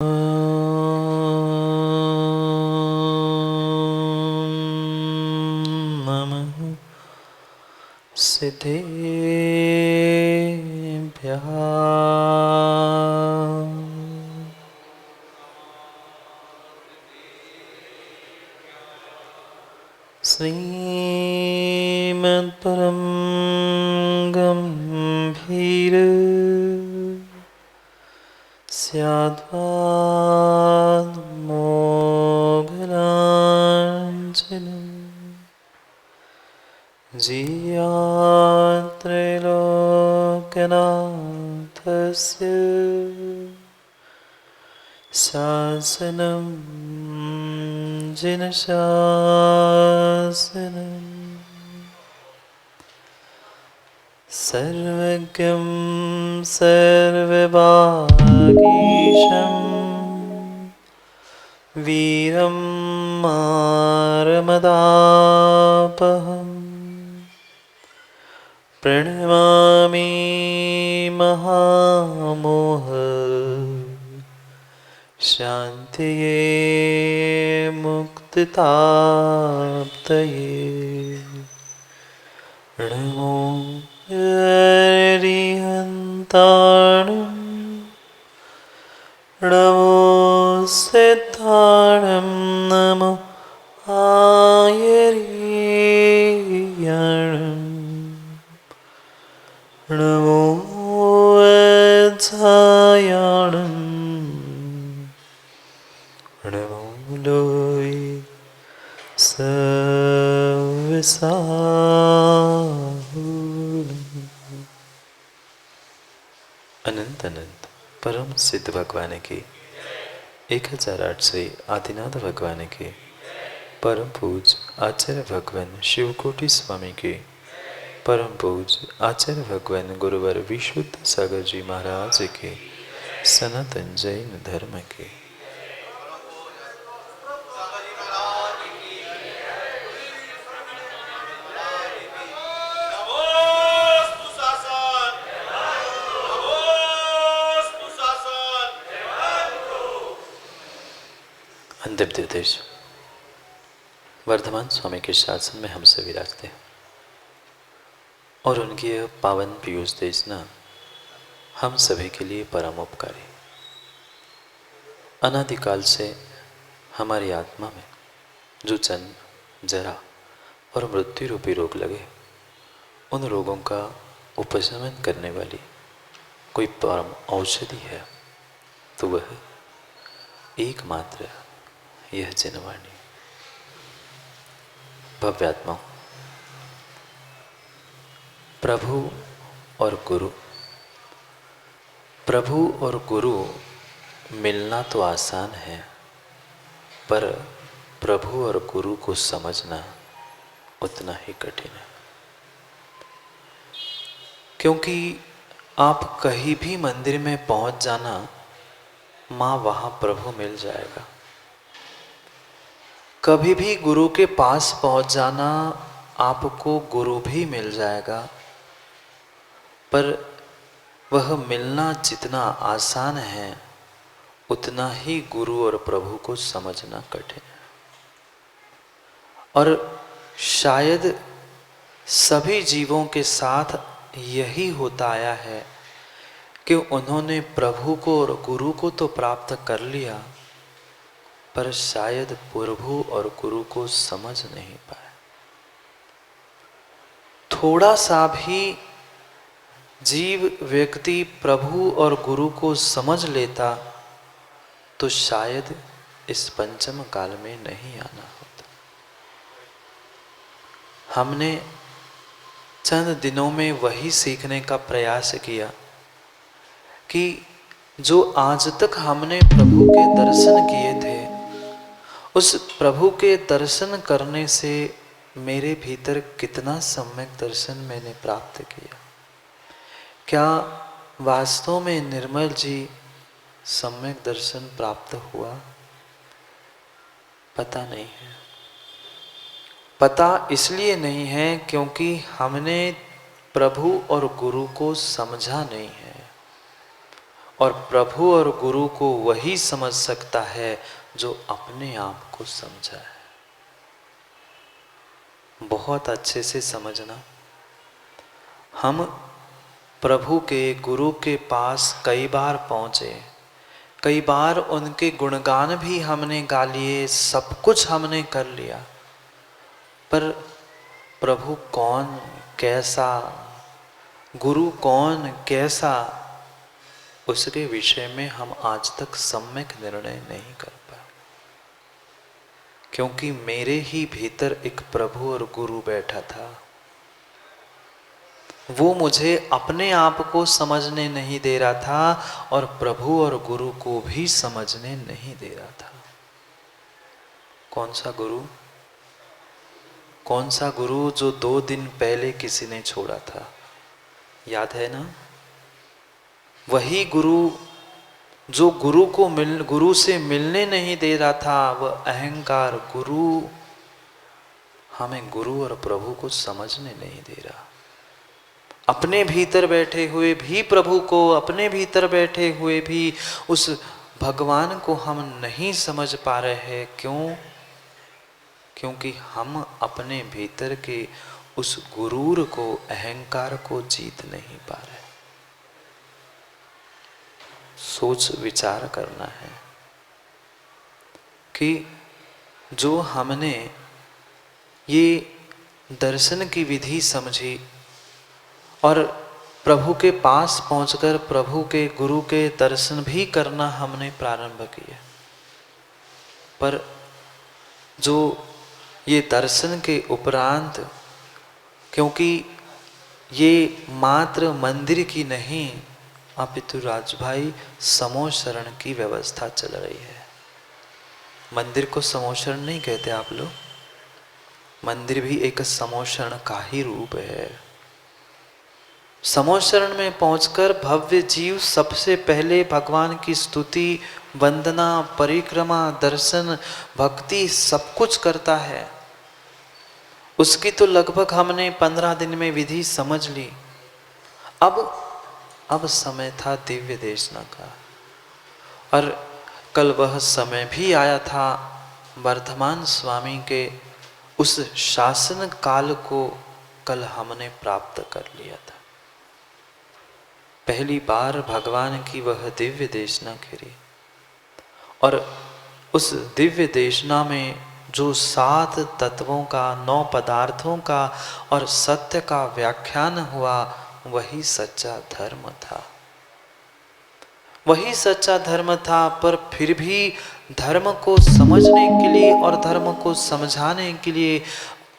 नमः सिद्धेभ्यः। श्रीमत्परं गम्भीर स्याद्वादमोघलाञ्छनम् जियात्रैलोक्यनाथस्य शासनं जिनशासनम् सर्वज्ञं सर्वभागीशं वीरं मारमदापहम् प्रणमामि महामोह शान्तिये मुक्तिताप्तये। नमो हरिहन्ताणं नमो सिद्धाणं नमो आयर्यणं नमो वत्सायाणं नमो लोय सविसाहुणम्। अनंत अनंत परम सिद्ध भगवान की 1008 से आदिनाथ भगवान के परम पूज आचार्य भगवान शिवकोटि स्वामी के परम पूज आचार्य भगवान गुरुवर विशुद्ध सागर जी महाराज के सनातन जैन धर्म के अंतिम निर्देश वर्धमान स्वामी के शासन में हम सभी विराजते हैं और उनकी यह पावन पीयूष देशना हम सभी के लिए परम उपकारी। अनादिकाल से हमारी आत्मा में जो जन्म जरा और मृत्यु रूपी रोग लगे, उन रोगों का उपशमन करने वाली कोई परम औषधि है तो वह एकमात्र यह जिनवाणी। भव्यात्मा प्रभु और गुरु मिलना तो आसान है, पर प्रभु और गुरु को समझना उतना ही कठिन है। क्योंकि आप कहीं भी मंदिर में पहुंच जाना, माँ वहां प्रभु मिल जाएगा। कभी भी गुरु के पास पहुंच जाना, आपको गुरु भी मिल जाएगा, पर वह मिलना जितना आसान है उतना ही गुरु और प्रभु को समझना कठिन है। और शायद सभी जीवों के साथ यही होता आया है कि उन्होंने प्रभु को और गुरु को तो प्राप्त कर लिया, पर शायद प्रभु और गुरु को समझ नहीं पाए। थोड़ा सा भी जीव व्यक्ति प्रभु और गुरु को समझ लेता तो शायद इस पंचम काल में नहीं आना होता। हमने चंद दिनों में वही सीखने का प्रयास किया कि जो आज तक हमने प्रभु के दर्शन किए थे, उस प्रभु के दर्शन करने से मेरे भीतर कितना सम्यक दर्शन मैंने प्राप्त किया। क्या वास्तव में निर्मल जी सम्यक दर्शन प्राप्त हुआ? पता नहीं है। पता इसलिए नहीं है क्योंकि हमने प्रभु और गुरु को समझा नहीं है, और प्रभु और गुरु को वही समझ सकता है जो अपने आप को समझा है। बहुत अच्छे से समझना, हम प्रभु के गुरु के पास कई बार पहुँचे, कई बार उनके गुणगान भी हमने गा लिए, सब कुछ हमने कर लिया, पर प्रभु कौन कैसा, गुरु कौन कैसा, उसके विषय में हम आज तक सम्यक निर्णय नहीं कर पाए। क्योंकि मेरे ही भीतर एक प्रभु और गुरु बैठा था, वो मुझे अपने आप को समझने नहीं दे रहा था और प्रभु और गुरु को भी समझने नहीं दे रहा था। कौन सा गुरु? कौन सा गुरु जो 2 दिन पहले किसी ने छोड़ा था, याद है ना? वही गुरु जो गुरु से मिलने नहीं दे रहा था, वह अहंकार गुरु हमें गुरु और प्रभु को समझने नहीं दे रहा। अपने भीतर बैठे हुए भी प्रभु को, अपने भीतर बैठे हुए भी उस भगवान को हम नहीं समझ पा रहे हैं। क्यों? क्योंकि हम अपने भीतर के उस गुरूर को, अहंकार को जीत नहीं पा रहे। सोच विचार करना है कि जो हमने ये दर्शन की विधि समझी और प्रभु के पास पहुंचकर प्रभु के गुरु के दर्शन भी करना हमने प्रारंभ किया, पर जो ये दर्शन के उपरांत, क्योंकि ये मात्र मंदिर की नहीं अपितु राजभाई समूह शरण की व्यवस्था चल रही है। मंदिर को समूह शरण नहीं कहते आप लोग, मंदिर भी एक समूह शरण का ही रूप है। समूह शरण में पहुंचकर भव्य जीव सबसे पहले भगवान की स्तुति, वंदना, परिक्रमा, दर्शन, भक्ति सब कुछ करता है। उसकी तो लगभग हमने 15 दिन में विधि समझ ली। अब समय था दिव्य देशना का, और कल वह समय भी आया था वर्धमान स्वामी के उस शासन काल को कल हमने प्राप्त कर लिया था। पहली बार भगवान की वह दिव्य देशना खिरी, और उस दिव्य देशना में जो 7 तत्वों का, 9 पदार्थों का और सत्य का व्याख्यान हुआ, वही सच्चा धर्म था। वही सच्चा धर्म था। पर फिर भी धर्म को समझने के लिए और धर्म को समझाने के लिए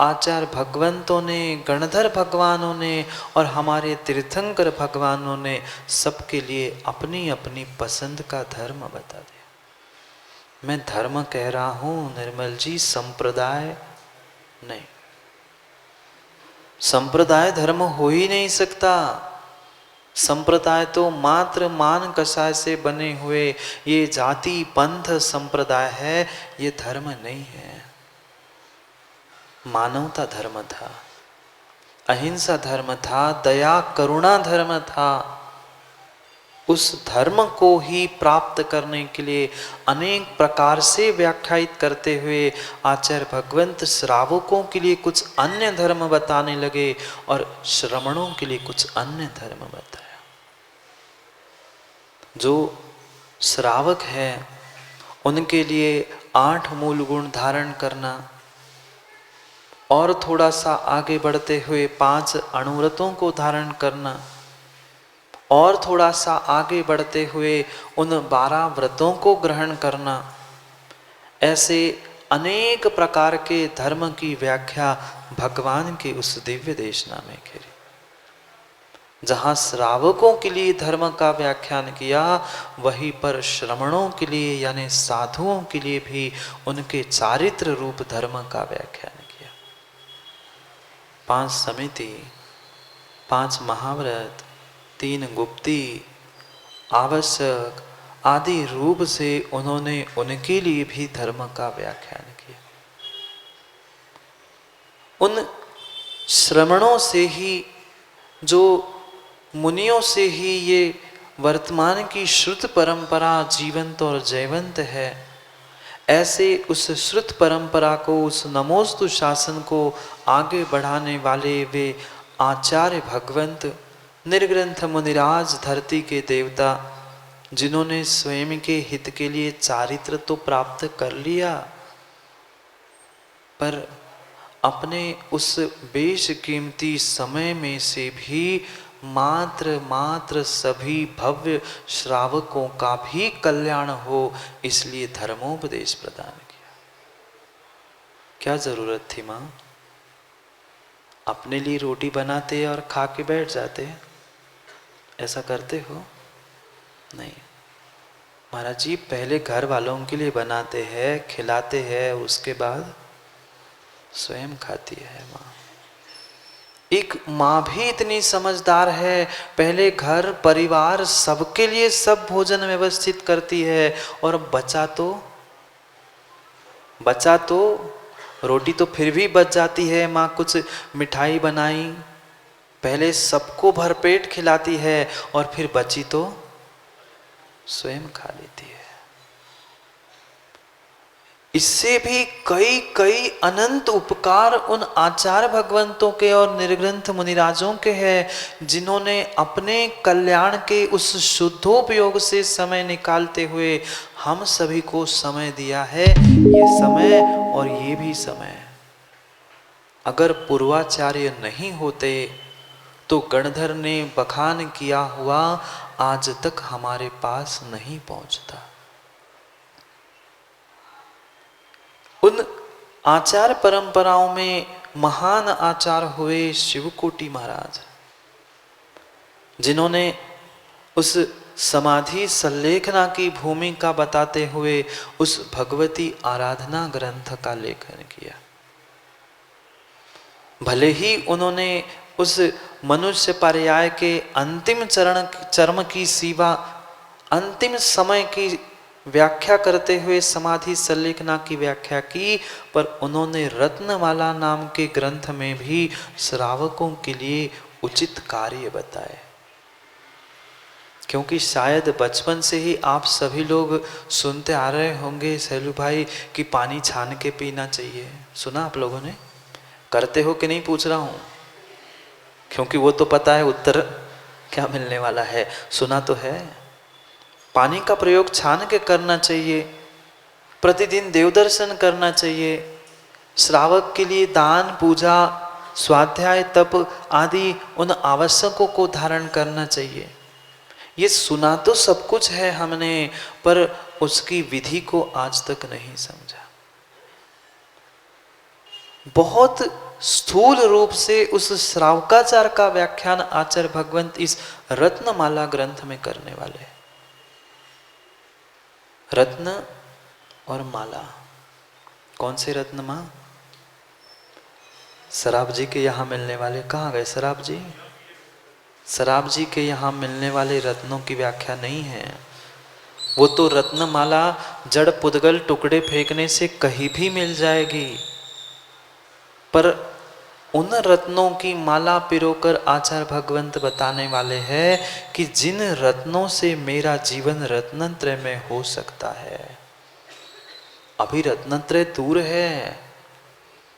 आचार्य भगवंतों ने, गणधर भगवानों ने और हमारे तीर्थंकर भगवानों ने सबके लिए अपनी अपनी पसंद का धर्म बता दिया। मैं धर्म कह रहा हूं निर्मल जी, संप्रदाय नहीं। संप्रदाय धर्म हो ही नहीं सकता। संप्रदाय तो मात्र मान कषाय से बने हुए ये जाति पंथ संप्रदाय है, ये धर्म नहीं है। मानवता धर्म था, अहिंसा धर्म था, दया करुणा धर्म था। उस धर्म को ही प्राप्त करने के लिए अनेक प्रकार से व्याख्यायित करते हुए आचार्य भगवंत श्रावकों के लिए कुछ अन्य धर्म बताने लगे और श्रमणों के लिए कुछ अन्य धर्म बताया। जो श्रावक है उनके लिए 8 मूल गुण धारण करना, और थोड़ा सा आगे बढ़ते हुए 5 अणुव्रतों को धारण करना, और थोड़ा सा आगे बढ़ते हुए उन 12 व्रतों को ग्रहण करना। ऐसे अनेक प्रकार के धर्म की व्याख्या भगवान के उस दिव्य देशना में करी। जहाँ श्रावकों के लिए धर्म का व्याख्यान किया, वहीं पर श्रमणों के लिए यानी साधुओं के लिए भी उनके चारित्र रूप धर्म का व्याख्यान किया। 5 समिति, 5 महाव्रत, 3 गुप्ती, आवश्यक आदि रूप से उन्होंने उनके लिए भी धर्म का व्याख्यान किया। उन श्रमणों से ही, जो मुनियों से ही ये वर्तमान की श्रुत परंपरा जीवंत और जयवंत है, ऐसे उस श्रुत परंपरा को, उस नमोस्तु शासन को आगे बढ़ाने वाले वे आचार्य भगवंत निर्ग्रंथ मुनिराज, धरती के देवता, जिन्होंने स्वयं के हित के लिए चारित्र तो प्राप्त कर लिया, पर अपने उस बेशकीमती समय में से भी मात्र सभी भव्य श्रावकों का भी कल्याण हो, इसलिए धर्मोपदेश प्रदान किया। क्या जरूरत थी माँ? अपने लिए रोटी बनाते और खा के बैठ जाते, ऐसा करते हो? नहीं महाराज जी, पहले घर वालों के लिए बनाते हैं, खिलाते हैं, उसके बाद स्वयं खाती है माँ। एक माँ भी इतनी समझदार है, पहले घर परिवार सबके लिए सब भोजन व्यवस्थित करती है, और बचा तो रोटी तो फिर भी बच जाती है माँ, कुछ मिठाई बनाई, पहले सबको भरपेट खिलाती है और फिर बची तो स्वयं खा लेती है। इससे भी कई अनंत उपकार उन आचार्य भगवंतों के और निर्ग्रंथ मुनिराजों के हैं, जिन्होंने अपने कल्याण के उस शुद्धोपयोग से समय निकालते हुए हम सभी को समय दिया है। ये समय और ये भी समय, अगर पूर्वाचार्य नहीं होते तो गणधर ने बखान किया हुआ आज तक हमारे पास नहीं पहुंचता। उन आचार परंपराओं में महान आचार्य हुए शिवकोटि महाराज, जिन्होंने उस समाधि संलेखना की भूमिका बताते हुए उस भगवती आराधना ग्रंथ का लेखन किया। भले ही उन्होंने उस मनुष्य पर्याय के अंतिम चरम की सेवा, अंतिम समय की व्याख्या करते हुए समाधि संलेखना की व्याख्या की, पर उन्होंने रत्नमाला नाम के ग्रंथ में भी श्रावकों के लिए उचित कार्य बताए। क्योंकि शायद बचपन से ही आप सभी लोग सुनते आ रहे होंगे सैलू भाई कि पानी छान के पीना चाहिए, सुना आप लोगों ने? करते हो कि नहीं पूछ रहा हूँ, क्योंकि वो तो पता है उत्तर क्या मिलने वाला है, सुना तो है। पानी का प्रयोग छान के करना चाहिए, प्रतिदिन देव दर्शन करना चाहिए, श्रावक के लिए दान, पूजा, स्वाध्याय, तप आदि उन आवश्यकों को धारण करना चाहिए। ये सुना तो सब कुछ है हमने, पर उसकी विधि को आज तक नहीं समझा। बहुत स्थूल रूप से उस श्रावकाचार का व्याख्यान आचार्य भगवंत इस रत्नमाला ग्रंथ में करने वाले हैं। रत्न और माला, कौन से रत्न माँ? शराब जी के यहाँ मिलने वाले, कहाँ गए शराब जी? शराब जी के यहाँ मिलने वाले रत्नों की व्याख्या नहीं है। वो तो रत्नमाला जड़ पुद्गल टुकड़े फेंकने से कहीं भी मिल जाएगी, पर उन रत्नों की माला पिरोकर आचार्य भगवंत बताने वाले हैं कि जिन रत्नों से मेरा जीवन रत्नत्रय में हो सकता है। अभी रत्नत्रय दूर है,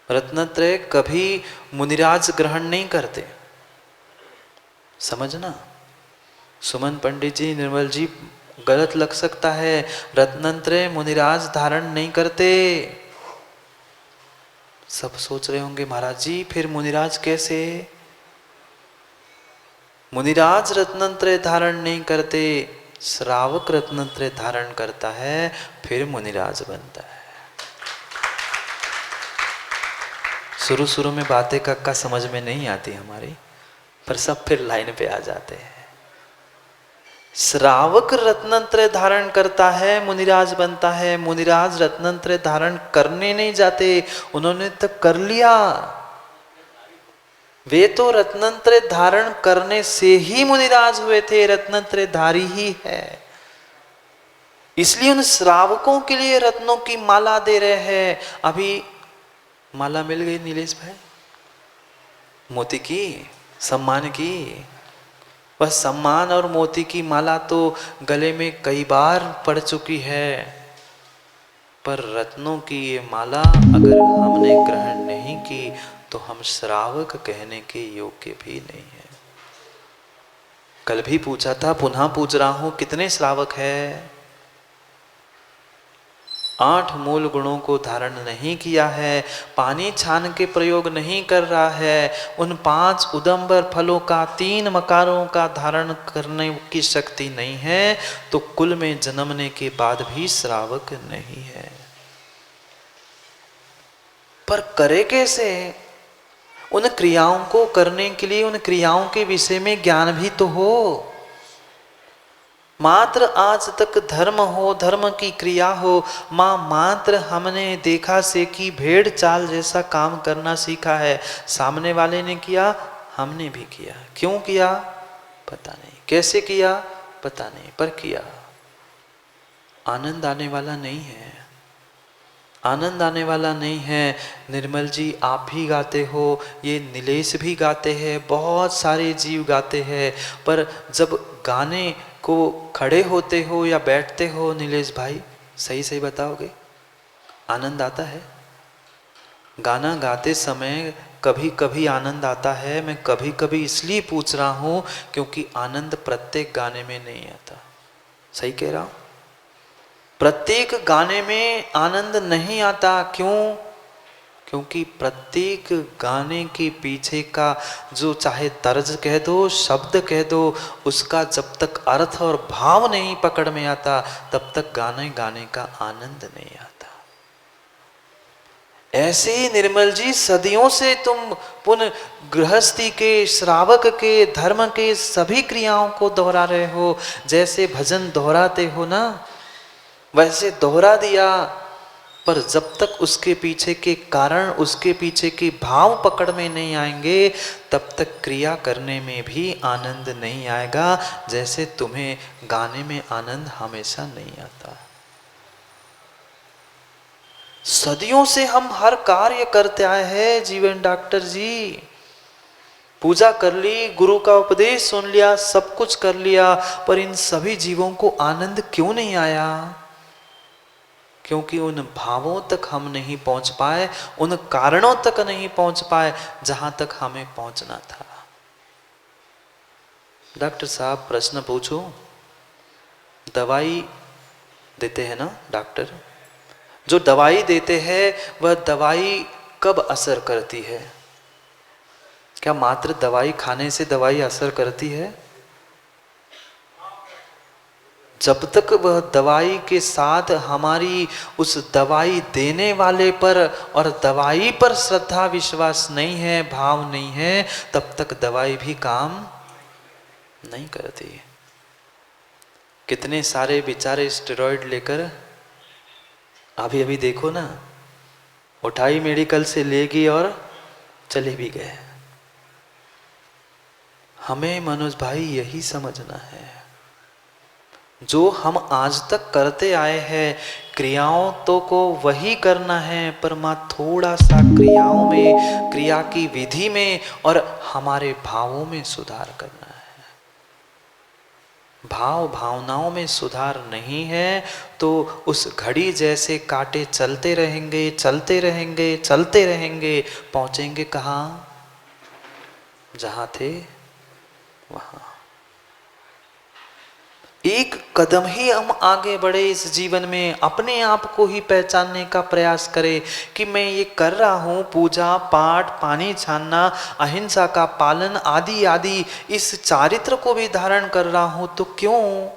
रत्नत्रय कभी मुनिराज ग्रहण नहीं करते, समझना। सुमन पंडित जी, निर्मल जी, गलत लग सकता है, रत्नत्रय मुनिराज धारण नहीं करते। सब सोच रहे होंगे महाराज जी फिर मुनिराज कैसे? मुनिराज रत्नत्रय धारण नहीं करते, श्रावक रत्नत्रय धारण करता है, फिर मुनिराज बनता है। शुरू में बातें कक्का समझ में नहीं आती हमारी, पर सब फिर लाइन पे आ जाते हैं। श्रावक रत्नत्रय धारण करता है, मुनिराज बनता है। मुनिराज रत्नत्रय धारण करने नहीं जाते, उन्होंने तो कर लिया। वे तो रत्नत्रय धारण करने से ही मुनिराज हुए थे, रत्नत्रय धारी ही है। इसलिए उन श्रावकों के लिए रत्नों की माला दे रहे हैं। अभी माला मिल गई नीलेश भाई, मोती की, सम्मान की, वह सम्मान और मोती की माला तो गले में कई बार पड़ चुकी है, पर रत्नों की ये माला अगर हमने ग्रहण नहीं की तो हम श्रावक कहने के योग्य भी नहीं है। कल भी पूछा था, पुनः पूछ रहा हूं, कितने श्रावक है? 8 मूल गुणों को धारण नहीं किया है, पानी छान के प्रयोग नहीं कर रहा है, उन 5 उदंबर फलों का 3 मकारों का धारण करने की शक्ति नहीं है, तो कुल में जन्मने के बाद भी श्रावक नहीं है। पर करे कैसे? उन क्रियाओं को करने के लिए उन क्रियाओं के विषय में ज्ञान भी तो हो। मात्र आज तक धर्म हो, धर्म की क्रिया हो, मात्र हमने देखा से कि भेड़ चाल जैसा काम करना सीखा है। सामने वाले ने किया, हमने भी किया। क्यों किया पता नहीं, कैसे किया पता नहीं, पर किया। आनंद आने वाला नहीं है, आनंद आने वाला नहीं है। निर्मल जी आप भी गाते हो, ये नीलेश भी गाते हैं, बहुत सारे जीव गाते हैं, पर जब गाने को खड़े होते हो या बैठते हो नीलेश भाई, सही सही बताओगे, आनंद आता है? गाना गाते समय कभी कभी आनंद आता है। मैं कभी कभी इसलिए पूछ रहा हूँ क्योंकि आनंद प्रत्येक गाने में नहीं आता। सही कह रहा हूँ? प्रत्येक गाने में आनंद नहीं आता। क्यों? क्योंकि प्रत्येक गाने के पीछे का जो चाहे तर्ज कह दो, शब्द कह दो, उसका जब तक अर्थ और भाव नहीं पकड़ में आता तब तक गाने गाने का आनंद नहीं आता। ऐसे ही निर्मल जी सदियों से तुम पुनः गृहस्थी के, श्रावक के, धर्म के सभी क्रियाओं को दोहरा रहे हो। जैसे भजन दोहराते हो ना, वैसे दोहरा दिया, पर जब तक उसके पीछे के कारण, उसके पीछे के भाव पकड़ में नहीं आएंगे तब तक क्रिया करने में भी आनंद नहीं आएगा। जैसे तुम्हें गाने में आनंद हमेशा नहीं आता। सदियों से हम हर कार्य करते आए हैं जीवन डॉक्टर जी। पूजा कर ली, गुरु का उपदेश सुन लिया, सब कुछ कर लिया, पर इन सभी जीवों को आनंद क्यों नहीं आया? क्योंकि उन भावों तक हम नहीं पहुंच पाए, उन कारणों तक नहीं पहुंच पाए जहां तक हमें पहुंचना था। डॉक्टर साहब प्रश्न पूछो, दवाई देते हैं ना डॉक्टर, जो दवाई देते हैं वह दवाई कब असर करती है? क्या मात्र दवाई खाने से दवाई असर करती है? जब तक वह दवाई के साथ हमारी उस दवाई देने वाले पर और दवाई पर श्रद्धा विश्वास नहीं है, भाव नहीं है, तब तक दवाई भी काम नहीं करती। कितने सारे बेचारे स्टेरॉइड लेकर, अभी अभी देखो ना, उठाई मेडिकल से ले गई और चले भी गए। हमें मनोज भाई यही समझना है, जो हम आज तक करते आए हैं क्रियाओं तो को वही करना है, पर मां थोड़ा सा क्रियाओं में, क्रिया की विधि में और हमारे भावों में सुधार करना है। भाव भावनाओं में सुधार नहीं है तो उस घड़ी जैसे कांटे चलते रहेंगे, चलते रहेंगे, चलते रहेंगे, पहुंचेंगे कहाँ? जहां थे वहां। एक कदम ही हम आगे बढ़े इस जीवन में, अपने आप को ही पहचानने का प्रयास करें कि मैं ये कर रहा हूँ, पूजा पाठ, पानी छानना, अहिंसा का पालन आदि आदि, इस चारित्र को भी धारण कर रहा हूँ, तो क्यों?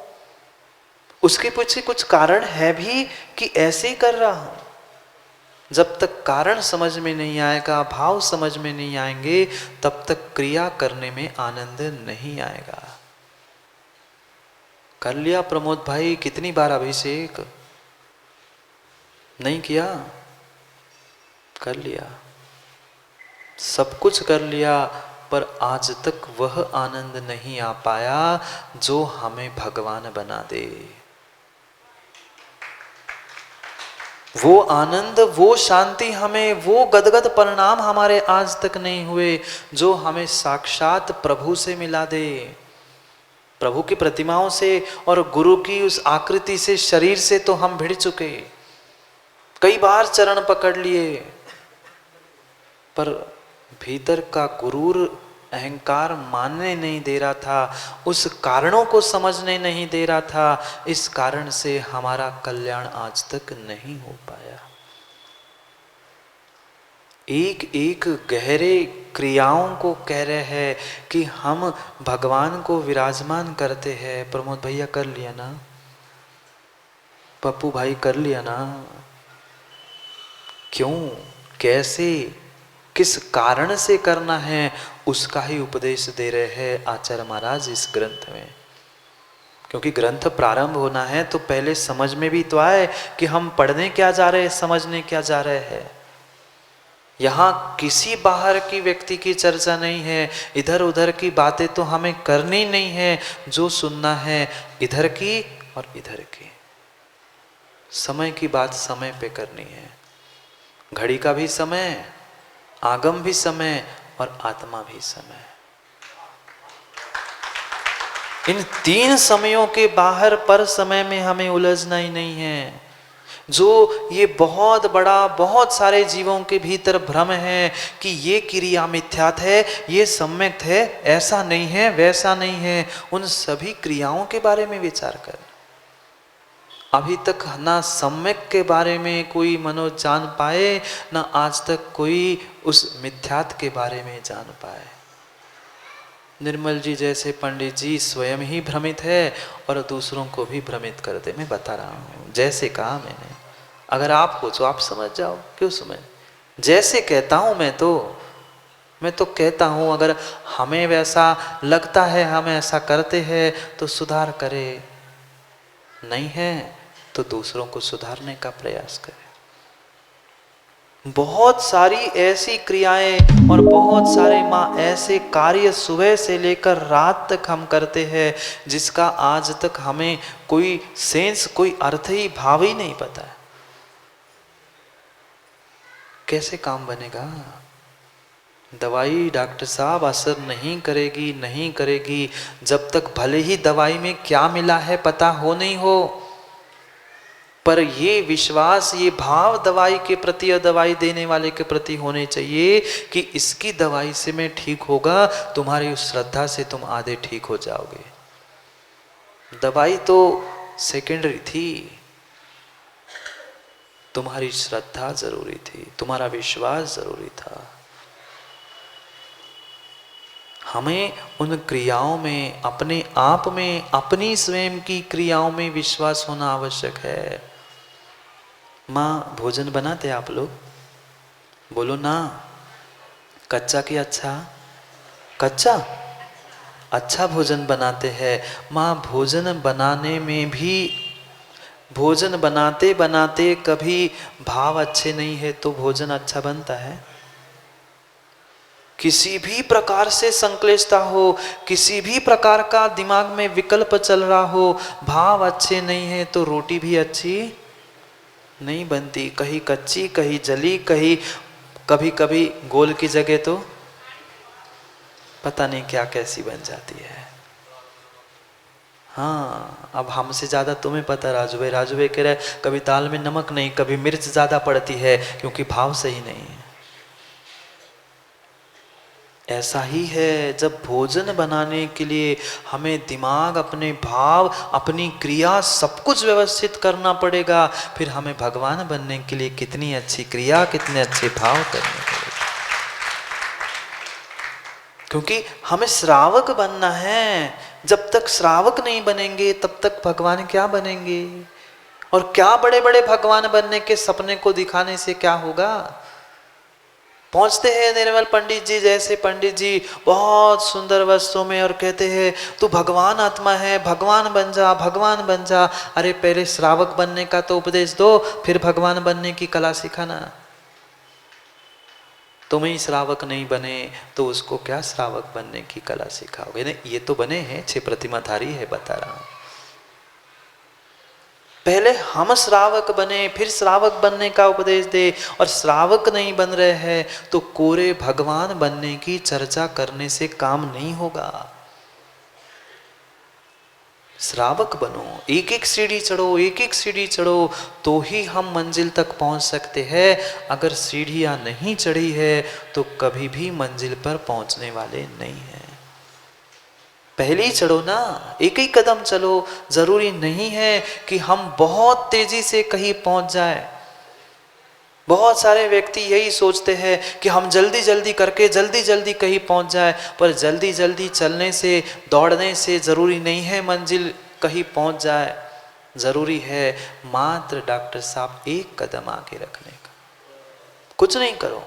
उसके पीछे कुछ कारण है भी कि ऐसे ही कर रहा हूँ। जब तक कारण समझ में नहीं आएगा, भाव समझ में नहीं आएंगे, तब तक क्रिया करने में आनंद नहीं आएगा। कर लिया प्रमोद भाई कितनी बार अभिषेक? नहीं किया? कर लिया, सब कुछ कर लिया, पर आज तक वह आनंद नहीं आ पाया जो हमें भगवान बना दे। वो आनंद, वो शांति हमें, वो गदगद परिणाम हमारे आज तक नहीं हुए जो हमें साक्षात प्रभु से मिला दे। प्रभु की प्रतिमाओं से और गुरु की उस आकृति से, शरीर से तो हम भिड़ चुके, कई बार चरण पकड़ लिए, पर भीतर का गुरूर अहंकार मानने नहीं दे रहा था, उस कारणों को समझने नहीं दे रहा था। इस कारण से हमारा कल्याण आज तक नहीं हो पाया। एक एक गहरे क्रियाओं को कह रहे हैं कि हम भगवान को विराजमान करते हैं। प्रमोद भैया कर लिया ना, पप्पू भाई कर लिया ना, क्यों, कैसे, किस कारण से करना है, उसका ही उपदेश दे रहे हैं आचार्य महाराज इस ग्रंथ में। क्योंकि ग्रंथ प्रारंभ होना है तो पहले समझ में भी तो आए कि हम पढ़ने क्या जा रहे हैं, समझने क्या जा रहे हैं। यहाँ किसी बाहर की व्यक्ति की चर्चा नहीं है, इधर उधर की बातें तो हमें करनी नहीं है। जो सुनना है इधर की और इधर की, समय की बात समय पे करनी है। घड़ी का भी समय, आगम भी समय और आत्मा भी समय। इन तीन समयों के बाहर पर समय में हमें उलझना ही नहीं है। जो ये बहुत बड़ा, बहुत सारे जीवों के भीतर भ्रम है कि ये क्रिया मिथ्यात है, ये सम्यक है, ऐसा नहीं है, वैसा नहीं है, उन सभी क्रियाओं के बारे में विचार कर। अभी तक ना सम्यक के बारे में कोई मनो जान पाए, ना आज तक कोई उस मिथ्यात के बारे में जान पाए। निर्मल जी जैसे पंडित जी स्वयं ही भ्रमित है और दूसरों को भी भ्रमित करते। मैं बता रहा हूँ जैसे कहा मैंने, अगर आप हो तो आप समझ जाओ, क्यों समझ, जैसे कहता हूँ मैं तो कहता हूँ। अगर हमें वैसा लगता है, हम ऐसा करते हैं तो सुधार करे, नहीं है तो दूसरों को सुधारने का प्रयास करे। बहुत सारी ऐसी क्रियाएं और बहुत सारे ऐसे कार्य सुबह से लेकर रात तक हम करते हैं जिसका आज तक हमें कोई सेंस, कोई अर्थ ही, भाव ही नहीं पता है। कैसे काम बनेगा? दवाई डॉक्टर साहब असर नहीं करेगी जब तक भले ही दवाई में क्या मिला है पता हो नहीं हो, पर ये विश्वास, ये भाव दवाई के प्रति और दवाई देने वाले के प्रति होने चाहिए कि इसकी दवाई से मैं ठीक होगा। तुम्हारी उस श्रद्धा से तुम आधे ठीक हो जाओगे। दवाई तो सेकेंडरी थी, तुम्हारी श्रद्धा जरूरी थी, तुम्हारा विश्वास जरूरी था। हमें उन क्रियाओं में, अपने आप में, अपनी स्वयं की क्रियाओं में विश्वास होना आवश्यक है। माँ भोजन बनाते आप लोग? बोलो ना, कच्चा कि अच्छा? कच्चा अच्छा भोजन बनाते हैं। माँ भोजन बनाने में भी, भोजन बनाते बनाते कभी भाव अच्छे नहीं है तो भोजन अच्छा बनता है? किसी भी प्रकार से संक्लिष्टता हो, किसी भी प्रकार का दिमाग में विकल्प चल रहा हो, भाव अच्छे नहीं है तो रोटी भी अच्छी नहीं बनती। कहीं कच्ची, कहीं जली, कभी कभी गोल की जगह तो पता नहीं क्या कैसी बन जाती है। हाँ, अब हमसे ज़्यादा तुम्हें पता। राजू भाई कह रहे कभी दाल में नमक नहीं, कभी मिर्च ज़्यादा पड़ती है क्योंकि भाव सही नहीं है। ऐसा ही है, जब भोजन बनाने के लिए हमें दिमाग, अपने भाव, अपनी क्रिया सब कुछ व्यवस्थित करना पड़ेगा, फिर हमें भगवान बनने के लिए कितनी अच्छी क्रिया, कितने अच्छे भाव करने पड़ेंगे। क्योंकि हमें श्रावक बनना है। जब तक श्रावक नहीं बनेंगे तब तक भगवान क्या बनेंगे? और क्या बड़े बड़े भगवान बनने के सपने को दिखाने से क्या होगा? पहुंचते हैं निर्मल पंडित जी जैसे पंडित जी बहुत सुंदर वस्त्रों में और कहते हैं तू भगवान आत्मा है, भगवान बन जा, भगवान बन जा। अरे पहले श्रावक बनने का तो उपदेश दो, फिर भगवान बनने की कला सिखाना। तुम ही श्रावक नहीं बने तो उसको क्या श्रावक बनने की कला सिखाओगे? नहीं, ये तो बने हैं, 6 प्रतिमाधारी है, बता रहा हूं। पहले हम श्रावक बने, फिर श्रावक बनने का उपदेश दे। और श्रावक नहीं बन रहे हैं तो कोरे भगवान बनने की चर्चा करने से काम नहीं होगा। श्रावक बनो, एक एक सीढ़ी चढ़ो, एक एक सीढ़ी चढ़ो, तो ही हम मंजिल तक पहुंच सकते हैं। अगर सीढ़ियां नहीं चढ़ी है तो कभी भी मंजिल पर पहुंचने वाले नहीं हैं। पहले ही चढ़ो ना, एक ही कदम चलो। जरूरी नहीं है कि हम बहुत तेजी से कहीं पहुंच जाए। बहुत सारे व्यक्ति यही सोचते हैं कि हम जल्दी जल्दी करके जल्दी जल्दी कहीं पहुंच जाए, पर जल्दी जल्दी चलने से, दौड़ने से जरूरी नहीं है मंजिल कहीं पहुंच जाए। जरूरी है मात्र डॉक्टर साहब एक कदम आगे रखने का। कुछ नहीं करो,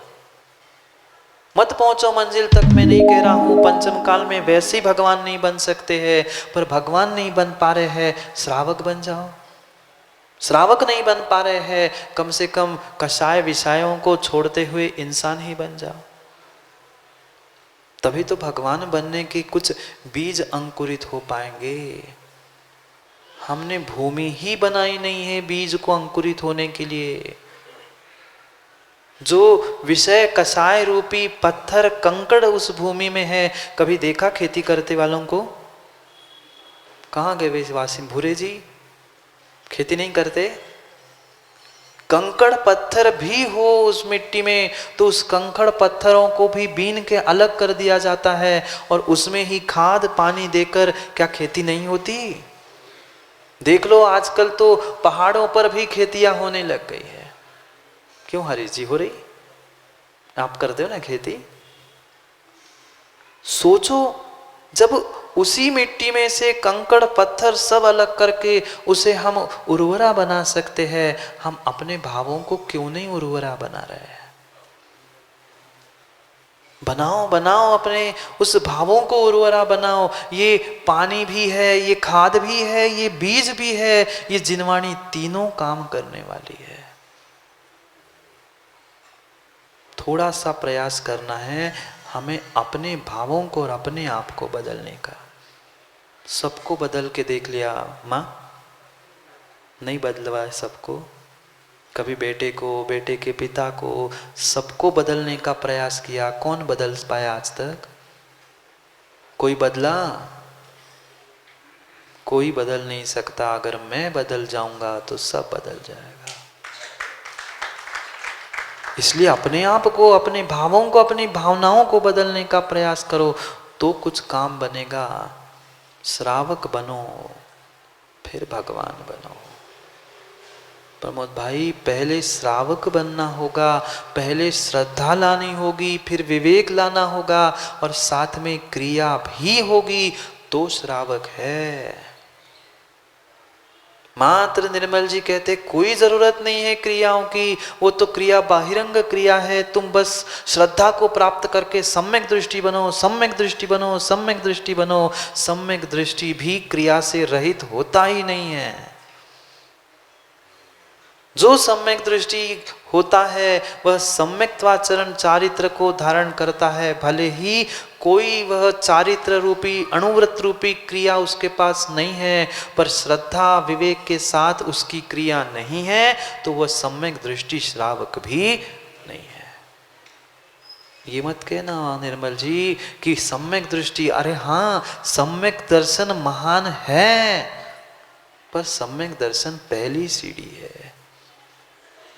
मत पहुंचो मंजिल तक। मैं नहीं कह रहा हूं पंचम काल में वैसे ही भगवान नहीं बन सकते हैं, पर भगवान नहीं बन पा रहे हैं, श्रावक बन जाओ। श्रावक नहीं बन पा रहे हैं, कम से कम कषाय विषयों को छोड़ते हुए इंसान ही बन जाओ। तभी तो भगवान बनने के कुछ बीज अंकुरित हो पाएंगे। हमने भूमि ही बनाई नहीं है बीज को अंकुरित होने के लिए। जो विषय कषाय रूपी पत्थर कंकड़ उस भूमि में है, कभी देखा खेती करते वालों को? कहाँ गए वे वासिम भूरे जी? खेती नहीं करते? कंकड़ पत्थर भी हो उस मिट्टी में तो उस कंकड़ पत्थरों को भी बीन के अलग कर दिया जाता है और उसमें ही खाद पानी देकर क्या खेती नहीं होती? देख लो आजकल तो पहाड़ों पर भी खेतियां होने लग गई है। क्यों हरीश जी हो रही? आप करते हो ना खेती? सोचो, जब उसी मिट्टी में से कंकड़ पत्थर सब अलग करके उसे हम उर्वरा बना सकते हैं, हम अपने भावों को क्यों नहीं उर्वरा बना रहे हैं? बनाओ बनाओ, अपने उस भावों को उर्वरा बनाओ। ये पानी भी है, ये खाद भी है, ये बीज भी है, ये जिनवाणी तीनों काम करने वाली है। थोड़ा सा प्रयास करना है हमें अपने भावों को और अपने आप को बदलने का। सबको बदल के देख लिया माँ? नहीं बदलवा है सबको। कभी बेटे को, बेटे के पिता को, सबको बदलने का प्रयास किया, कौन बदल पाया आज तक? कोई बदला? कोई बदल नहीं सकता। अगर मैं बदल जाऊंगा तो सब बदल जाएगा। इसलिए अपने आप को, अपने भावों को, अपनी भावनाओं को बदलने का प्रयास करो तो कुछ काम बनेगा। श्रावक बनो, फिर भगवान बनो। प्रमोद भाई, पहले श्रावक बनना होगा, पहले श्रद्धा लानी होगी, फिर विवेक लाना होगा और साथ में क्रिया भी होगी तो श्रावक है। मात्र निर्मल जी कहते कोई जरूरत नहीं है क्रियाओं की, वो तो क्रिया बाहिरंग क्रिया है। तुम बस श्रद्धा को प्राप्त करके सम्यक दृष्टि बनो, सम्यक दृष्टि बनो, सम्यक दृष्टि बनो। सम्यक दृष्टि भी क्रिया से रहित होता ही नहीं है। जो सम्यक दृष्टि होता है वह सम्यक्त्वाचरण चारित्र को धारण करता है। भले ही कोई वह चारित्र रूपी अणुव्रत रूपी क्रिया उसके पास नहीं है, पर श्रद्धा विवेक के साथ उसकी क्रिया नहीं है तो वह सम्यक दृष्टि श्रावक भी नहीं है। ये मत कहना निर्मल जी कि सम्यक दृष्टि, अरे हाँ सम्यक दर्शन महान है, पर सम्यक दर्शन पहली सीढ़ी है,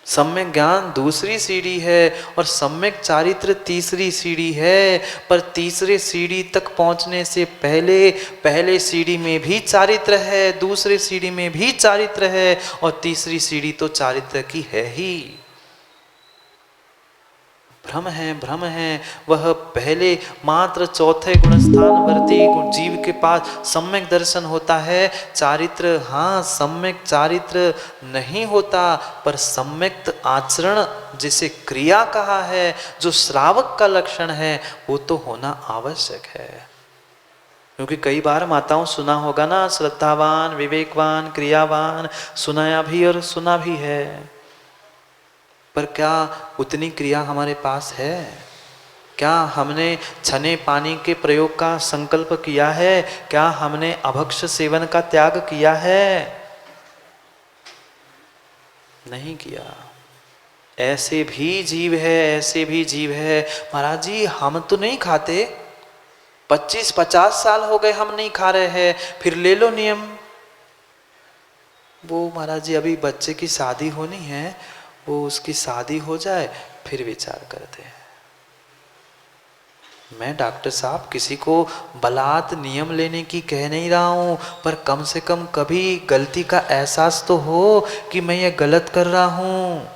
सम्यक ज्ञान दूसरी सीढ़ी है और सम्यक चारित्र तीसरी सीढ़ी है। पर तीसरे सीढ़ी तक पहुंचने से पहले सीढ़ी में भी चारित्र है, दूसरे सीढ़ी में भी चारित्र है और तीसरी सीढ़ी तो चारित्र की है ही। भ्रम है। वह पहले मात्र चौथे गुणस्थानवर्ती जीव के पास सम्यक दर्शन होता है। चारित्र, हाँ सम्यक चारित्र नहीं होता, पर सम्यक आचरण जिसे क्रिया कहा है, जो श्रावक का लक्षण है, वो तो होना आवश्यक है। क्योंकि कई बार माताओं सुना होगा ना, श्रद्धावान, विवेकवान, क्रियावान, सुनाया भी और सुना भी है, पर क्या उतनी क्रिया हमारे पास है? क्या हमने छने पानी के प्रयोग का संकल्प किया है? क्या हमने अभक्ष सेवन का त्याग किया है? नहीं किया। ऐसे भी जीव है, ऐसे भी जीव है। महाराज जी हम तो नहीं खाते, 25-50 साल हो गए हम नहीं खा रहे हैं, फिर ले लो नियम, वो महाराज जी अभी बच्चे की शादी होनी है, वो उसकी शादी हो जाए फिर विचार करते हैं। मैं डॉक्टर साहब किसी को बलात् नियम लेने की कह नहीं रहा हूँ, पर कम से कम कभी गलती का एहसास तो हो कि मैं ये गलत कर रहा हूँ।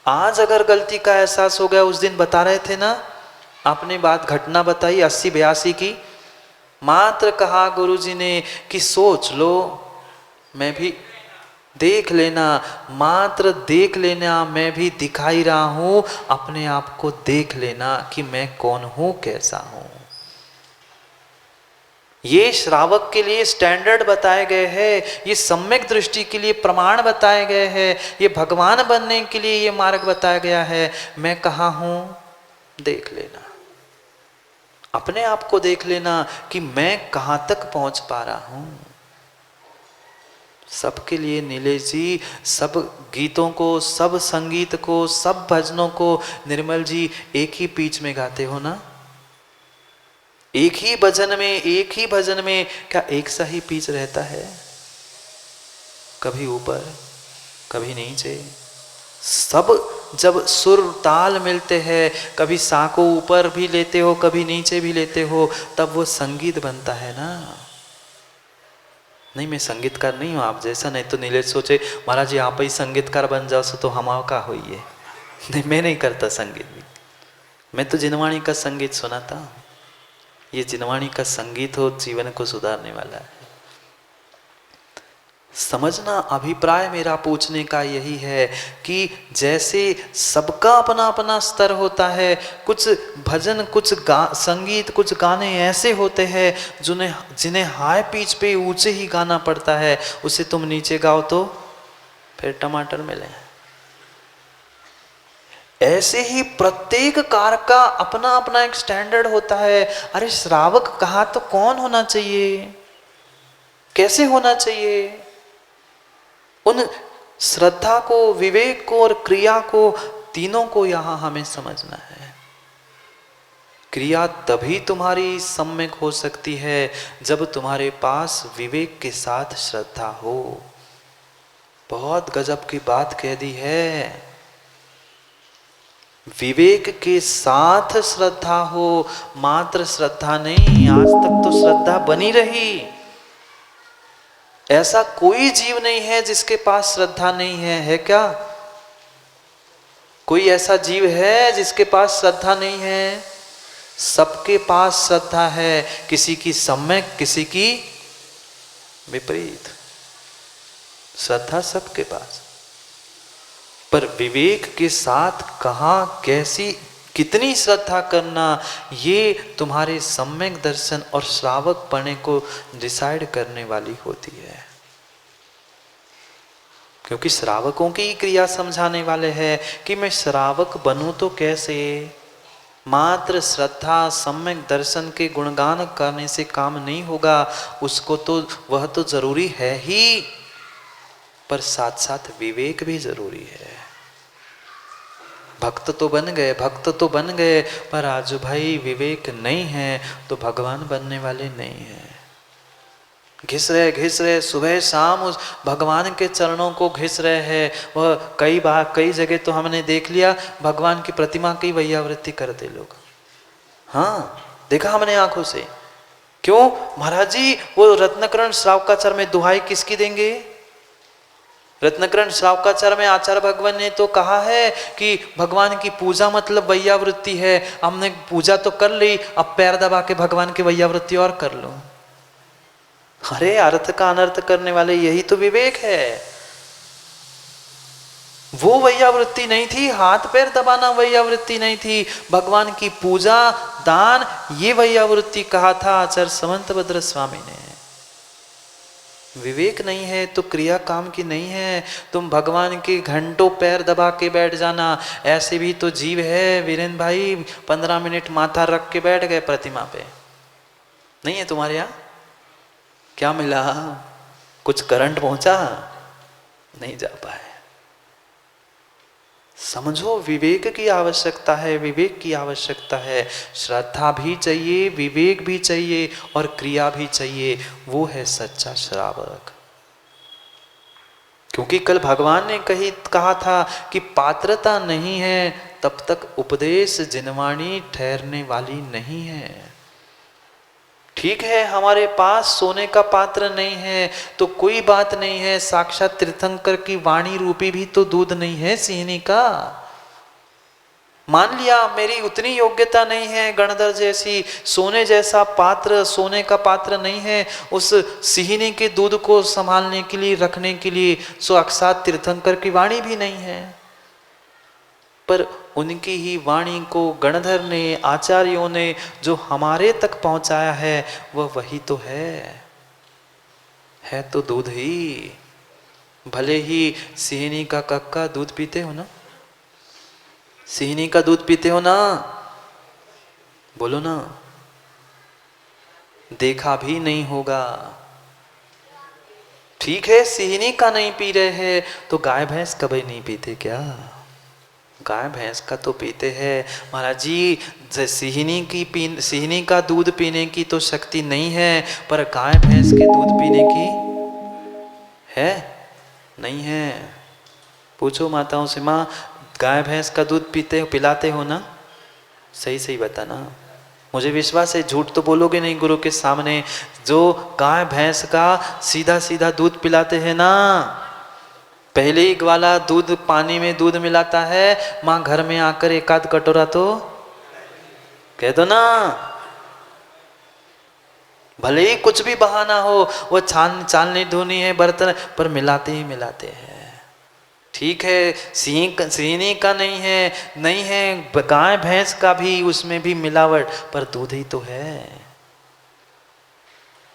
आज अगर गलती का एहसास हो गया, उस दिन बता रहे थे ना, आपने बात घटना बताई 80-82 की, मात्र कहा गुरुजी ने कि सोच लो, मैं भी देख लेना, मात्र देख लेना, मैं भी दिखाई रहा हूं, अपने आप को देख लेना कि मैं कौन हूं, कैसा हूं। ये श्रावक के लिए स्टैंडर्ड बताए गए हैं, ये सम्यक दृष्टि के लिए प्रमाण बताए गए हैं, ये भगवान बनने के लिए ये मार्ग बताया गया है। मैं कहाँ हूं, देख लेना, अपने आप को देख लेना कि मैं कहां तक पहुंच पा रहा हूं। सबके लिए नीलेश जी, सब गीतों को, सब संगीत को, सब भजनों को निर्मल जी एक ही पिच में गाते हो ना? एक ही भजन में, एक ही भजन में क्या एक सा ही पिच रहता है? कभी ऊपर कभी नीचे, सब जब सुर ताल मिलते हैं, कभी सा को ऊपर भी लेते हो, कभी नीचे भी लेते हो, तब वो संगीत बनता है ना। नहीं, मैं संगीतकार नहीं हूँ आप जैसा, नहीं तो नीलेश सोचे महाराज जी आप ही संगीतकार बन जाओ तो हम का हो ये। नहीं, मैं नहीं करता संगीत भी, मैं तो जिनवाणी का संगीत सुनाता हूँ। ये जिनवाणी का संगीत हो, जीवन को सुधारने वाला है। समझना, अभिप्राय मेरा पूछने का यही है कि जैसे सबका अपना अपना स्तर होता है, कुछ भजन, कुछ संगीत, कुछ गाने ऐसे होते हैं जिन्हें हाई पिच पे ऊंचे ही गाना पड़ता है, उसे तुम नीचे गाओ तो फिर टमाटर मिले। ऐसे ही प्रत्येक कार का अपना अपना एक स्टैंडर्ड होता है। अरे श्रावक कहा तो कौन होना चाहिए, कैसे होना चाहिए? उन श्रद्धा को, विवेक को और क्रिया को, तीनों को यहां हमें समझना है। क्रिया तभी तुम्हारी सम्यक हो सकती है जब तुम्हारे पास विवेक के साथ श्रद्धा हो। बहुत गजब की बात कह दी है, विवेक के साथ श्रद्धा हो, मात्र श्रद्धा नहीं। आज तक तो श्रद्धा बनी रही, ऐसा कोई जीव नहीं है जिसके पास श्रद्धा नहीं है क्या? कोई ऐसा जीव है जिसके पास श्रद्धा नहीं है? सबके पास श्रद्धा है, किसी की सम्यक, किसी की विपरीत। श्रद्धा सबके पास, पर विवेक के साथ कहां, कैसी, कितनी श्रद्धा करना, ये तुम्हारे सम्यक दर्शन और श्रावक पने को डिसाइड करने वाली होती है। क्योंकि श्रावकों की क्रिया समझाने वाले हैं कि मैं श्रावक बनूं तो कैसे? मात्र श्रद्धा, सम्यक दर्शन के गुणगान करने से काम नहीं होगा, उसको तो, वह तो जरूरी है ही, पर साथ साथ विवेक भी जरूरी है। भक्त तो बन गए, भक्त तो बन गए, पर आज भाई विवेक नहीं है तो भगवान बनने वाले नहीं है। घिस रहे सुबह शाम उस भगवान के चरणों को घिस रहे हैं। वह कई बार, कई जगह तो हमने देख लिया, भगवान की प्रतिमा की वैयावृत्ति करते लोग। हाँ, देखा हमने आंखों से। क्यों महाराज जी, वो रत्नकरण श्रावकाचार में दुहाई किसकी देंगे? रत्नकरण श्रावकाचार में आचार्य भगवान ने तो कहा है कि भगवान की पूजा मतलब वैयावृत्ति है। हमने पूजा तो कर ली, अब पैर दबा के भगवान की वैयावृत्ति और कर लो। अरे अर्थ का अनर्थ करने वाले, यही तो विवेक है। वो वैयावृत्ति नहीं थी, हाथ पैर दबाना वैयावृत्ति नहीं थी, भगवान की पूजा, दान, ये वैयावृत्ति कहा था आचार्य समंतभद्र स्वामी ने। विवेक नहीं है तो क्रिया काम की नहीं है। तुम भगवान के घंटों पैर दबा के बैठ जाना, ऐसे भी तो जीव है वीरेंद्र भाई, 15 मिनट माथा रख के बैठ गए प्रतिमा पे, नहीं है तुम्हारे यहाँ? क्या मिला? कुछ करंट पहुंचा? नहीं जा पाए। समझो, विवेक की आवश्यकता है, विवेक की आवश्यकता है। श्रद्धा भी चाहिए, विवेक भी चाहिए और क्रिया भी चाहिए। वो है सच्चा श्रावक। क्योंकि कल भगवान ने कहा था कि पात्रता नहीं है तब तक उपदेश जिनवाणी ठहरने वाली नहीं है। ठीक है, हमारे पास सोने का पात्र नहीं है तो कोई बात नहीं है, साक्षात तीर्थंकर की वाणी रूपी भी तो दूध नहीं है सिंहनी का। मान लिया मेरी उतनी योग्यता नहीं है गणधर जैसी, सोने जैसा पात्र, सोने का पात्र नहीं है उस सिंहनी के दूध को संभालने के लिए, रखने के लिए, सो साक्षात तीर्थंकर की वाणी भी नहीं है। पर उनकी ही वाणी को गणधर ने, आचार्यों ने जो हमारे तक पहुंचाया है वह वही तो है तो दूध ही। भले ही सिंहनी का कक्का दूध पीते हो ना, सिंहनी का दूध पीते हो ना, बोलो ना, देखा भी नहीं होगा। ठीक है, सिंहनी का नहीं पी रहे हैं तो गाय भैंस कभी नहीं पीते क्या? गाय भैंस का तो पीते हैं महाराज जी। सिंहनी का दूध पीने की तो शक्ति नहीं है, पर गाय भैंस के दूध पीने की है, नहीं है। पूछो माताओं से, माँ गाय भैंस का दूध पिलाते हो ना? सही सही बताना, मुझे विश्वास है, झूठ तो बोलोगे नहीं गुरु के सामने। जो गाय भैंस का सीधा सीधा दूध पिलाते हैं ना, पहले ही वाला दूध पानी में दूध मिलाता है, माँ घर में आकर एक आध कटोरा तो कह दो ना। भले ही कुछ भी बहाना हो, वो चालनी धोनी है बर्तन, पर मिलाते ही मिलाते हैं। ठीक है, सिंहनी का नहीं है, गाय भैंस का भी, उसमें भी मिलावट, पर दूध ही तो है,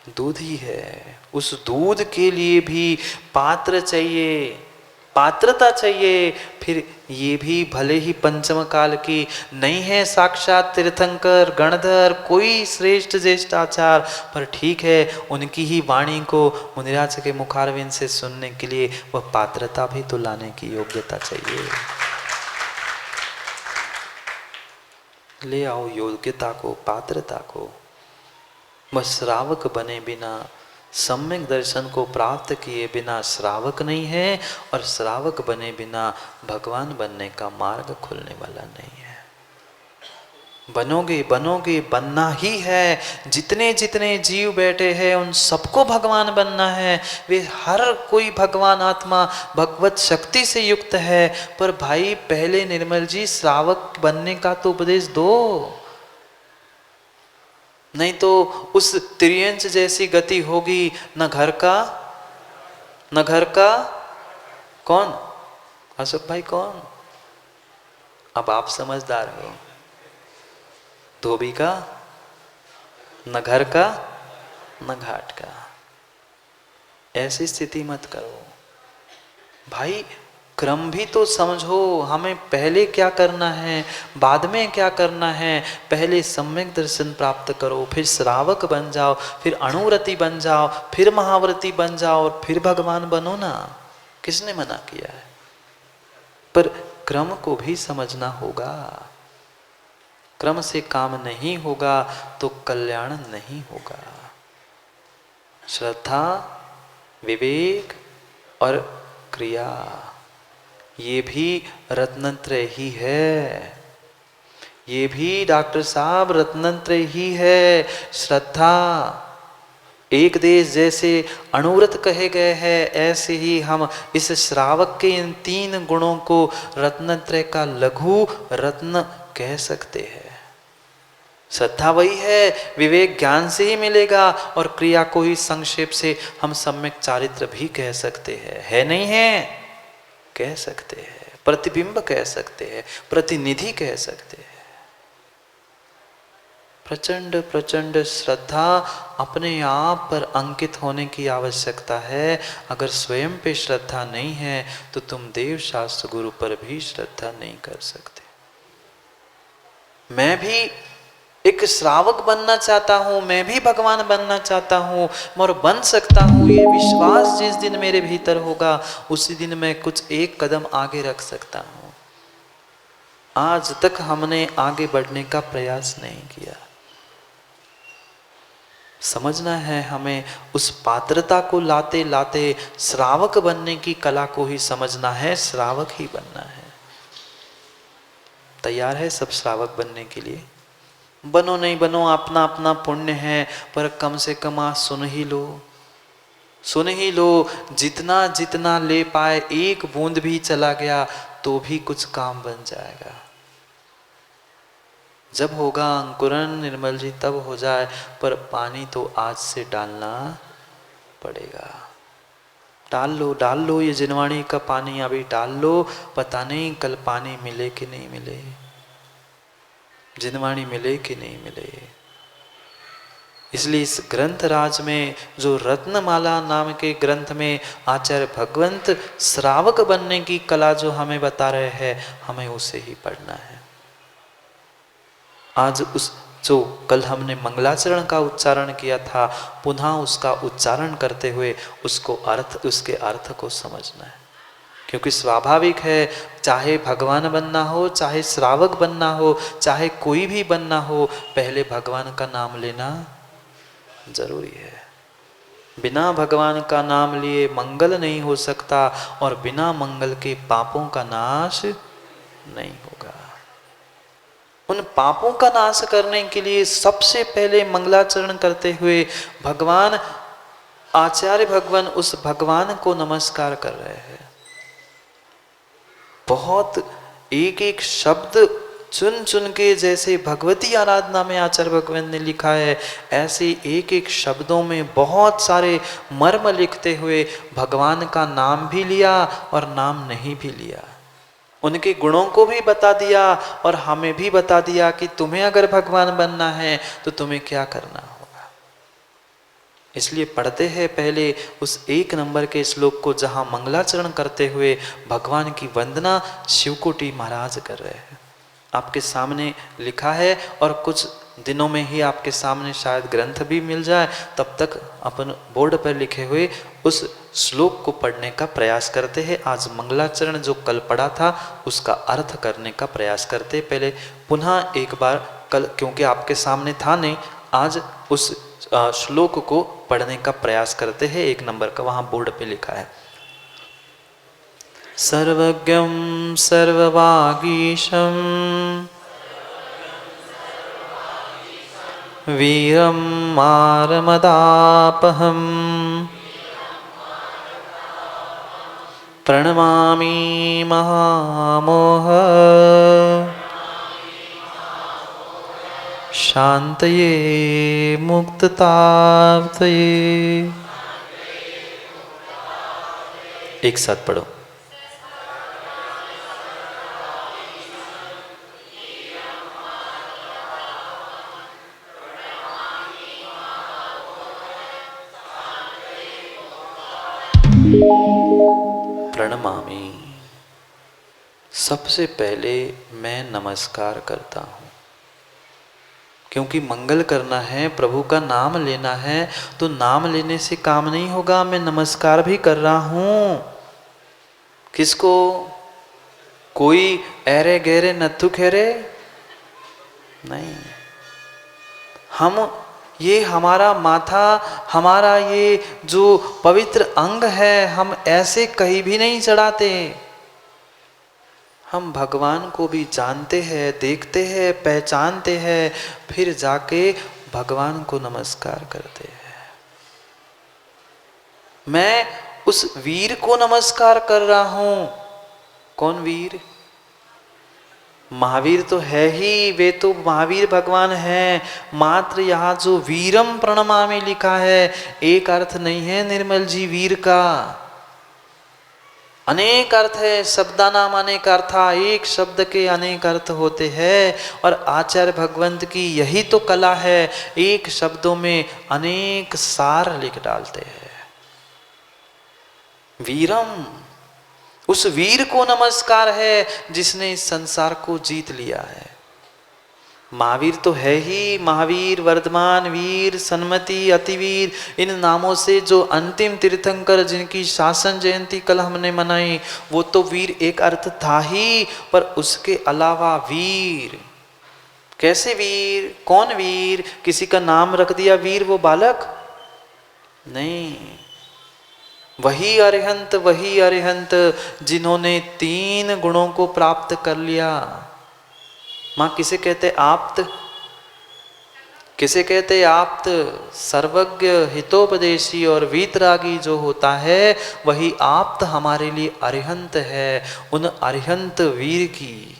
दूध ही है। उस दूध के लिए भी पात्र चाहिए, पात्रता चाहिए। फिर ये भी भले ही पंचम काल की नहीं है, साक्षात तीर्थंकर गणधर कोई श्रेष्ठ ज्येष्ठ आचार, पर ठीक है उनकी ही वाणी को मुनिराज के मुखारविंद से सुनने के लिए वह पात्रता भी तो लाने की योग्यता चाहिए। ले आओ योग्यता को, पात्रता को। वह श्रावक बने बिना, सम्यक दर्शन को प्राप्त किए बिना श्रावक नहीं है, और श्रावक बने बिना भगवान बनने का मार्ग खुलने वाला नहीं है। बनोगे बनोगे, बनना ही है। जितने जितने जीव बैठे हैं उन सबको भगवान बनना है। वे हर कोई भगवान आत्मा भगवत शक्ति से युक्त है, पर भाई पहले निर्मल जी श्रावक बनने का तो उपदेश दो, नहीं तो उस त्रियंच जैसी गति होगी, न घर का कौन, अशोक भाई कौन, अब आप समझदार हो, धोबी का न घर का न घाट का। ऐसी स्थिति मत करो भाई, क्रम भी तो समझो, हमें पहले क्या करना है बाद में क्या करना है। पहले सम्यक दर्शन प्राप्त करो, फिर श्रावक बन जाओ, फिर अणुव्रती बन जाओ, फिर महाव्रती बन जाओ, और फिर भगवान बनो ना। किसने मना किया है? पर क्रम को भी समझना होगा। क्रम से काम नहीं होगा तो कल्याण नहीं होगा। श्रद्धा, विवेक और क्रिया, ये भी रत्नत्रय ही है, ये भी डॉक्टर साहब रत्नत्रय ही है। श्रद्धा, एक देश जैसे अणुव्रत कहे गए हैं, ऐसे ही हम इस श्रावक के इन 3 गुणों को रत्नत्रय का लघु रत्न कह सकते हैं। श्रद्धा वही है, विवेक ज्ञान से ही मिलेगा, और क्रिया को ही संक्षेप से हम सम्यक चारित्र भी कह सकते हैं। है नहीं है, कह सकते हैं, प्रतिबिंब कह सकते हैं, प्रतिनिधि कह सकते हैं। प्रचंड प्रचंड श्रद्धा अपने आप पर अंकित होने की आवश्यकता है। अगर स्वयं पे श्रद्धा नहीं है तो तुम देव शास्त्र गुरु पर भी श्रद्धा नहीं कर सकते। मैं भी एक श्रावक बनना चाहता हूं, मैं भी भगवान बनना चाहता हूं, और बन सकता हूं, ये विश्वास जिस दिन मेरे भीतर होगा उसी दिन मैं कुछ एक कदम आगे रख सकता हूं। आज तक हमने आगे बढ़ने का प्रयास नहीं किया। समझना है हमें, उस पात्रता को लाते लाते श्रावक बनने की कला को ही समझना है, श्रावक ही बनना है। तैयार है सब श्रावक बनने के लिए? बनो नहीं बनो अपना अपना पुण्य है, पर कम से कम आज सुन ही लो, सुन ही लो। जितना जितना ले पाए, एक बूंद भी चला गया तो भी कुछ काम बन जाएगा। जब होगा अंकुरन निर्मल जी तब हो जाए, पर पानी तो आज से डालना पड़ेगा। डाल लो ये जिनवाणी का पानी अभी डाल लो, पता नहीं कल पानी मिले कि नहीं मिले, जिनवाणी मिले कि नहीं मिले। इसलिए इस ग्रंथ राज में जो रत्नमाला नाम के ग्रंथ में आचार्य भगवंत श्रावक बनने की कला जो हमें बता रहे हैं, हमें उसे ही पढ़ना है। आज उस जो कल हमने मंगलाचरण का उच्चारण किया था, पुनः उसका उच्चारण करते हुए उसको अर्थ, उसके अर्थ को समझना है। क्योंकि स्वाभाविक है, चाहे भगवान बनना हो, चाहे श्रावक बनना हो, चाहे कोई भी बनना हो, पहले भगवान का नाम लेना जरूरी है। बिना भगवान का नाम लिए मंगल नहीं हो सकता, और बिना मंगल के पापों का नाश नहीं होगा। उन पापों का नाश करने के लिए सबसे पहले मंगलाचरण करते हुए भगवान आचार्य भगवान उस भगवान को नमस्कार कर रहे हैं। बहुत एक एक शब्द चुन चुन के, जैसे भगवती आराधना में आचार्य भगवान ने लिखा है, ऐसे एक एक शब्दों में बहुत सारे मर्म लिखते हुए भगवान का नाम भी लिया और नाम नहीं भी लिया। उनके गुणों को भी बता दिया और हमें भी बता दिया कि तुम्हें अगर भगवान बनना है तो तुम्हें क्या करना होगा। इसलिए पढ़ते हैं पहले उस 1 नंबर के श्लोक को, जहां मंगलाचरण करते हुए भगवान की वंदना शिवकोटि महाराज कर रहे हैं। आपके सामने लिखा है, और कुछ दिनों में ही आपके सामने शायद ग्रंथ भी मिल जाए, तब तक अपन बोर्ड पर लिखे हुए उस श्लोक को पढ़ने का प्रयास करते हैं। आज मंगलाचरण जो कल पढ़ा था उसका अर्थ करने का प्रयास करते। पहले पुनः एक बार, कल क्योंकि आपके सामने था नहीं, आज उस श्लोक को पढ़ने का प्रयास करते हैं। 1 नंबर का वहाँ बोर्ड पे लिखा है, सर्वज्ञं सर्ववागीशं वीरं मारमदापहं प्रणमामि महामोह शांतये मुक्तताप्तये। एक साथ पढ़ो, प्रणमामि। सबसे पहले मैं नमस्कार करता हूँ, क्योंकि मंगल करना है, प्रभु का नाम लेना है, तो नाम लेने से काम नहीं होगा, मैं नमस्कार भी कर रहा हूँ। किसको? कोई ऐरे गहरे नथु खेरे नहीं। हम ये हमारा माथा, हमारा ये जो पवित्र अंग है, हम ऐसे कहीं भी नहीं चढ़ाते। हम भगवान को भी जानते हैं, देखते हैं, पहचानते हैं, फिर जाके भगवान को नमस्कार करते हैं। मैं उस वीर को नमस्कार कर रहा हूं। कौन वीर? महावीर तो है ही, वे तो महावीर भगवान हैं। मात्र यहाँ जो वीरम प्रणमामि लिखा है, एक अर्थ नहीं है निर्मल जी वीर का, अनेक अर्थ है। शब्दानाम अनेक अर्था, एक शब्द के अनेक अर्थ होते हैं। और आचार्य भगवंत की यही तो कला है, एक शब्दों में अनेक सार लिख डालते हैं। वीरम, उस वीर को नमस्कार है जिसने इस संसार को जीत लिया है। महावीर तो है ही, महावीर, वर्धमान वीर, सन्मति, अतिवीर, इन नामों से जो अंतिम तीर्थंकर जिनकी शासन जयंती कल हमने मनाई, वो तो वीर एक अर्थ था ही, पर उसके अलावा वीर कैसे वीर, कौन वीर, किसी का नाम रख दिया वीर वो बालक नहीं, वही अरिहंत जिन्होंने 3 गुणों को प्राप्त कर लिया। मां किसे कहते आप्त, किसे कहते आप्त, सर्वज्ञ हितोपदेशी और वीतरागी जो होता है वही आप्त हमारे लिए अरिहंत है। उन अरिहंत वीर की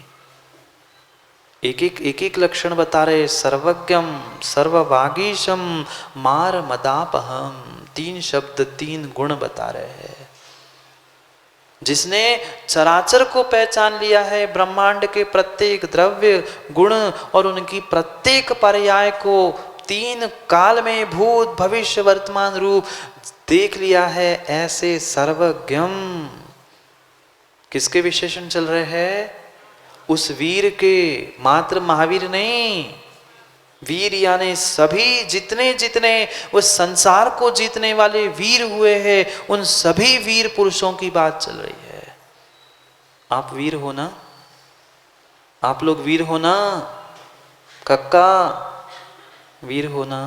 एक एक लक्षण बता रहे, सर्वज्ञम सर्ववागीशम मार मदापहम, 3 शब्द 3 गुण बता रहे हैं। जिसने चराचर को पहचान लिया है, ब्रह्मांड के प्रत्येक द्रव्य गुण और उनकी प्रत्येक पर्याय को 3 काल में भूत भविष्य वर्तमान रूप देख लिया है, ऐसे सर्वज्ञम किसके विशेषण चल रहे हैं? उस वीर के, मात्र महावीर नहीं, वीर यानी सभी जितने जितने वो संसार को जीतने वाले वीर हुए हैं, उन सभी वीर पुरुषों की बात चल रही है। आप वीर हो ना? आप लोग वीर हो ना? कक्का वीर हो ना?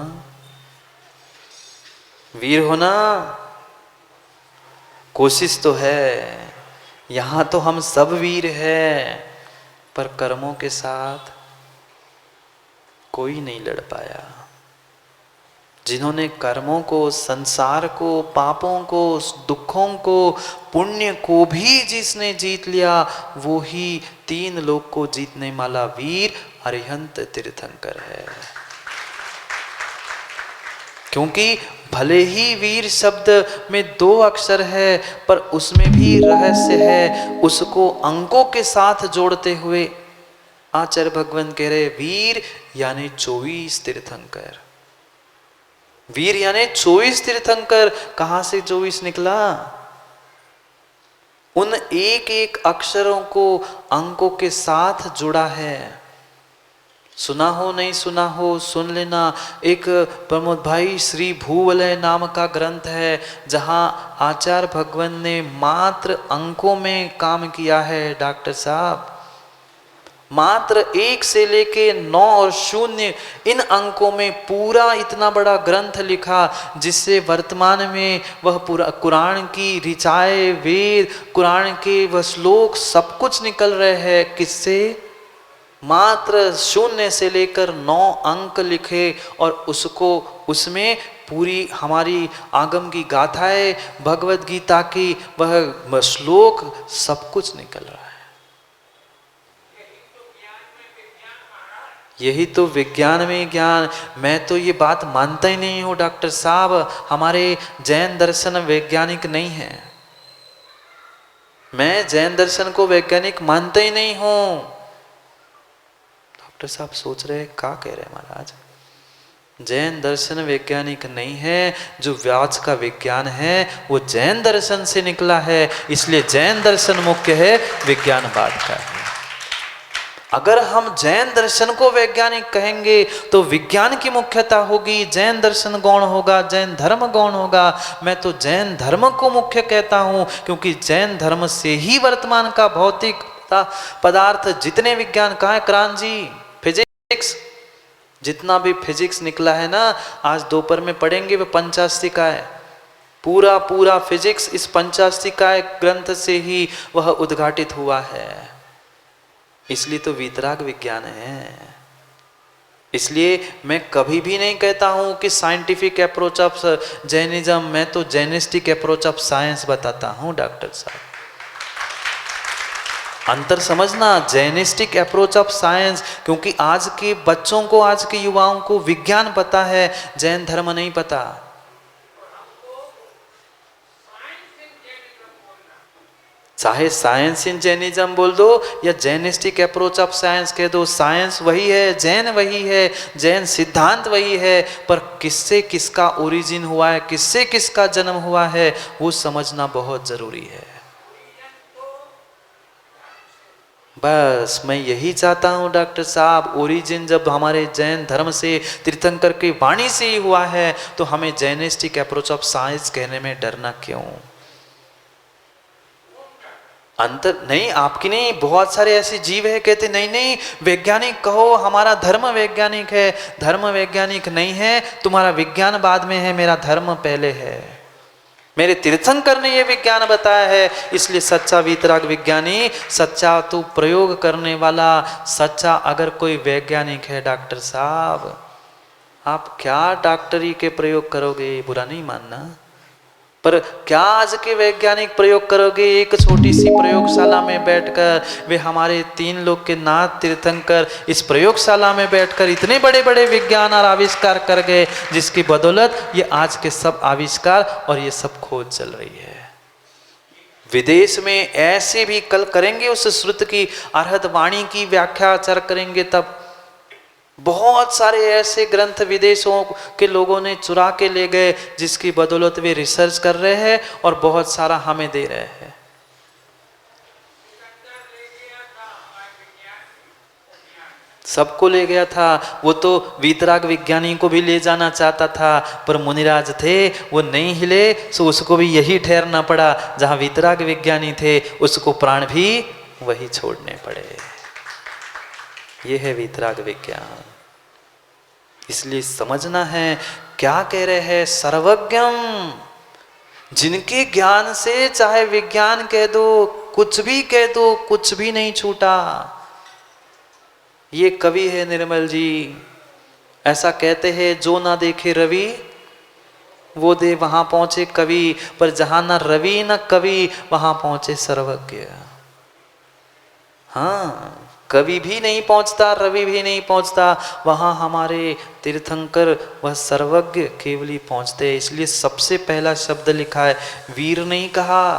वीर हो ना? कोशिश तो है, यहां तो हम सब वीर हैं, पर कर्मों के साथ कोई नहीं लड़ पाया। जिन्होंने कर्मों को, संसार को, पापों को, दुखों को, पुण्य को भी जिसने जीत लिया, वो ही 3 लोक को जीतने वाला वीर अरिहंत तीर्थंकर है। क्योंकि भले ही वीर शब्द में 2 अक्षर है, पर उसमें भी रहस्य है। उसको अंकों के साथ जोड़ते हुए आचार्य भगवान कह रहे वीर यानी 24 तीर्थंकर। वीर यानी 24 तीर्थंकर। कहां से 24 निकला? उन एक एक अक्षरों को अंकों के साथ जुड़ा है। सुना हो नहीं सुना हो, सुन लेना। एक प्रमोद भाई श्री भूवलय नाम का ग्रंथ है, जहां आचार्य भगवान ने मात्र अंकों में काम किया है। डॉक्टर साहब, मात्र 1 से लेके 9 और 0 इन अंकों में पूरा इतना बड़ा ग्रंथ लिखा, जिससे वर्तमान में वह पूरा कुरान की ऋचाएं, वेद, कुरान के वह श्लोक सब कुछ निकल रहे हैं। किससे? मात्र 0 से लेकर 9 अंक लिखे, और उसको उसमें पूरी हमारी आगम की गाथाएं, भगवत गीता की वह श्लोक सब कुछ निकल रहा है। यही तो विज्ञान में ज्ञान। मैं तो ये बात मानता ही नहीं हूँ डॉक्टर साहब, हमारे जैन दर्शन वैज्ञानिक नहीं है। मैं जैन दर्शन को वैज्ञानिक मानता ही नहीं हूँ। डॉक्टर साहब सोच रहे क्या कह रहे हैं महाराज? जैन दर्शन वैज्ञानिक नहीं है। जो व्यास का विज्ञान है वो जैन दर्शन से निकला है, इसलिए जैन दर्शन मुख्य है, विज्ञानवाद का है। अगर हम जैन दर्शन को वैज्ञानिक कहेंगे तो विज्ञान की मुख्यता होगी, जैन दर्शन गौण होगा, जैन धर्म गौण होगा। मैं तो जैन धर्म को मुख्य कहता हूं, क्योंकि जैन धर्म से ही वर्तमान का भौतिक पदार्थ जितने विज्ञान, कहा है क्रांत जी, फिजिक्स, जितना भी फिजिक्स निकला है ना, आज दोपहर में पढ़ेंगे, वो पंचास्तिका है। पूरा पूरा फिजिक्स इस पंचास्तिका ग्रंथ से ही वह उद्घाटित हुआ है। इसलिए तो वीतराग विज्ञान है। इसलिए मैं कभी भी नहीं कहता हूं कि साइंटिफिक अप्रोच ऑफ जैनिज्म, मैं तो जैनिस्टिक अप्रोच ऑफ साइंस बताता हूं डॉक्टर साहब। अंतर समझना, जैनिस्टिक अप्रोच ऑफ साइंस, क्योंकि आज के बच्चों को, आज के युवाओं को विज्ञान पता है, जैन धर्म नहीं पता। चाहे साइंस इन जैनिज्म बोल दो या जैनिस्टिक अप्रोच ऑफ साइंस कह दो, साइंस वही है, जैन वही है, जैन सिद्धांत वही है, पर किससे किसका ओरिजिन हुआ है, किससे किसका जन्म हुआ है, वो समझना बहुत जरूरी है। बस मैं यही चाहता हूं डॉक्टर साहब, ओरिजिन जब हमारे जैन धर्म से, तीर्थंकर की वाणी से ही हुआ है, तो हमें जैनिस्टिक अप्रोच ऑफ साइंस कहने में डरना क्यों? अंतर नहीं, आपकी नहीं, बहुत सारे ऐसे जीव है कहते नहीं नहीं वैज्ञानिक कहो, हमारा धर्म वैज्ञानिक है। धर्म वैज्ञानिक नहीं है, तुम्हारा विज्ञान बाद में है, मेरा धर्म पहले है। मेरे तीर्थंकर ने ये विज्ञान बताया है, इसलिए सच्चा वीतराग विज्ञानी, सच्चा तो प्रयोग करने वाला, सच्चा अगर कोई वैज्ञानिक है डॉक्टर साहब, आप क्या डॉक्टरी के प्रयोग करोगे, बुरा नहीं मानना, पर क्या आज के वैज्ञानिक प्रयोग करोगे। एक छोटी सी प्रयोगशाला में बैठकर, वे हमारे 3 लोग के नाथ तीर्थंकर इस प्रयोगशाला में बैठकर इतने बड़े बड़े विज्ञान और आविष्कार कर गए, जिसकी बदौलत ये आज के सब आविष्कार और ये सब खोज चल रही है। विदेश में ऐसे भी कल करेंगे उस श्रुत की अर्हत वाणी की व्याख्या चर करेंगे, तब बहुत सारे ऐसे ग्रंथ विदेशों के लोगों ने चुरा के ले गए, जिसकी बदौलत वे रिसर्च कर रहे हैं और बहुत सारा हमें दे रहे हैं। सबको ले गया था, वो तो वीतराग विज्ञानी को भी ले जाना चाहता था, पर मुनिराज थे वो नहीं हिले, सो उसको भी यही ठहरना पड़ा, जहां वीतराग विज्ञानी थे उसको प्राण भी वही छोड़ने पड़े। ये है वीतराग विज्ञान। इसलिए समझना है क्या कह रहे हैं, सर्वज्ञम, जिनके ज्ञान से चाहे विज्ञान कह दो, कुछ भी कह दो, कुछ भी नहीं छूटा। ये कवि है निर्मल जी, ऐसा कहते हैं, जो ना देखे रवि वो दे वहां पहुंचे कवि, पर जहां ना रवि ना कवि वहां पहुंचे सर्वज्ञ। हाँ, कवि भी नहीं पहुंचता, रवि भी नहीं पहुंचता, वहां हमारे तीर्थंकर वह सर्वज्ञ केवली पहुंचते हैं। इसलिए सबसे पहला शब्द लिखा है, वीर नहीं कहा,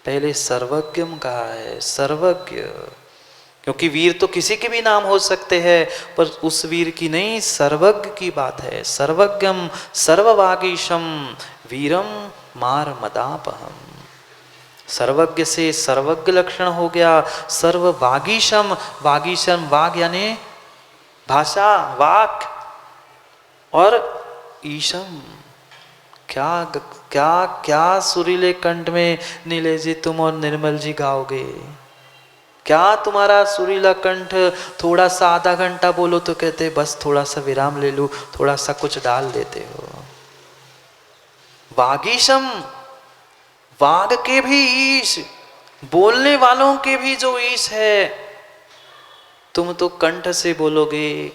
पहले सर्वज्ञम कहा है, सर्वज्ञ। क्योंकि वीर तो किसी के भी नाम हो सकते हैं, पर उस वीर की नहीं, सर्वज्ञ की बात है। सर्वज्ञम सर्ववागीशम वीरम मार मदापहम। सर्वज्ञ से सर्वज्ञ लक्षण हो गया, सर्ववागीशम, वागीशम वाग यानी भाषा, वाक, और ईशम, क्या क्या क्या सुरीले कंठ में नीले जी तुम और निर्मल जी गाओगे। क्या तुम्हारा सुरीला कंठ, थोड़ा सा आधा घंटा बोलो तो कहते बस थोड़ा सा विराम ले लूं, थोड़ा सा कुछ डाल देते हो। वागीशम, वाग के भी ईश, बोलने वालों के भी जो ईश है। तुम तो कंठ से बोलोगे,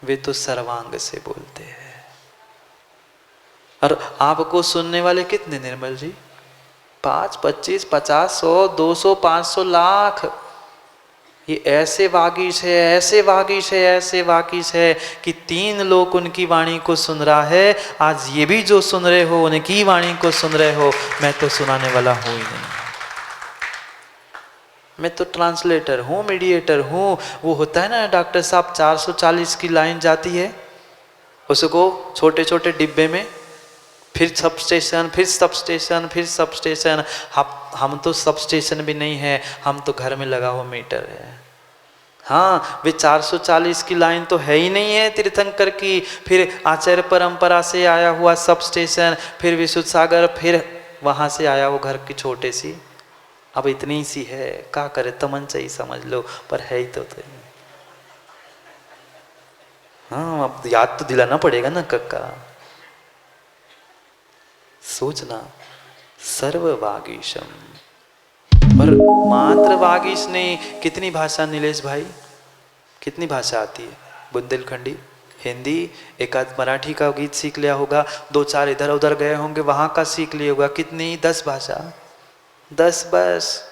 वे तो सर्वांग से बोलते हैं। और आपको सुनने वाले कितने निर्मल जी? 5, 25, 50, 100, 200, 500 लाख। ये ऐसे वागीश है, ऐसे वागीश है, ऐसे वागीश है कि 3 लोग उनकी वाणी को सुन रहा है। आज ये भी जो सुन रहे हो उनकी वाणी को सुन रहे हो, मैं तो सुनाने वाला हूं ही नहीं, मैं तो ट्रांसलेटर हूँ, मीडिएटर हूँ। वो होता है ना डॉक्टर साहब, 440 की लाइन जाती है, उसको छोटे छोटे डिब्बे में, फिर सब स्टेशन, फिर सब स्टेशन, फिर सब स्टेशन। हम तो सब स्टेशन भी नहीं है, हम तो घर में लगा हुआ मीटर है। हाँ, वे 440 की लाइन तो है ही नहीं है तीर्थंकर की। फिर आचार्य परंपरा से आया हुआ सब स्टेशन, फिर विशुद्ध सागर, फिर वहाँ से आया वो घर की छोटे सी, अब इतनी सी है, क्या करे, तमंचा ही समझ लो, पर है ही तो। हाँ, अब याद तो दिलाना पड़ेगा ना कक्का। सोचना, सर्ववागीशम। और मात्र वागीश नहीं, कितनी भाषा नीलेश भाई, कितनी भाषा आती है? बुंदेलखंडी, हिंदी, एक आध मराठी का गीत सीख लिया होगा, 2-4 इधर उधर गए होंगे वहां का सीख लिया होगा। कितनी? 10 भाषा, 10 बस।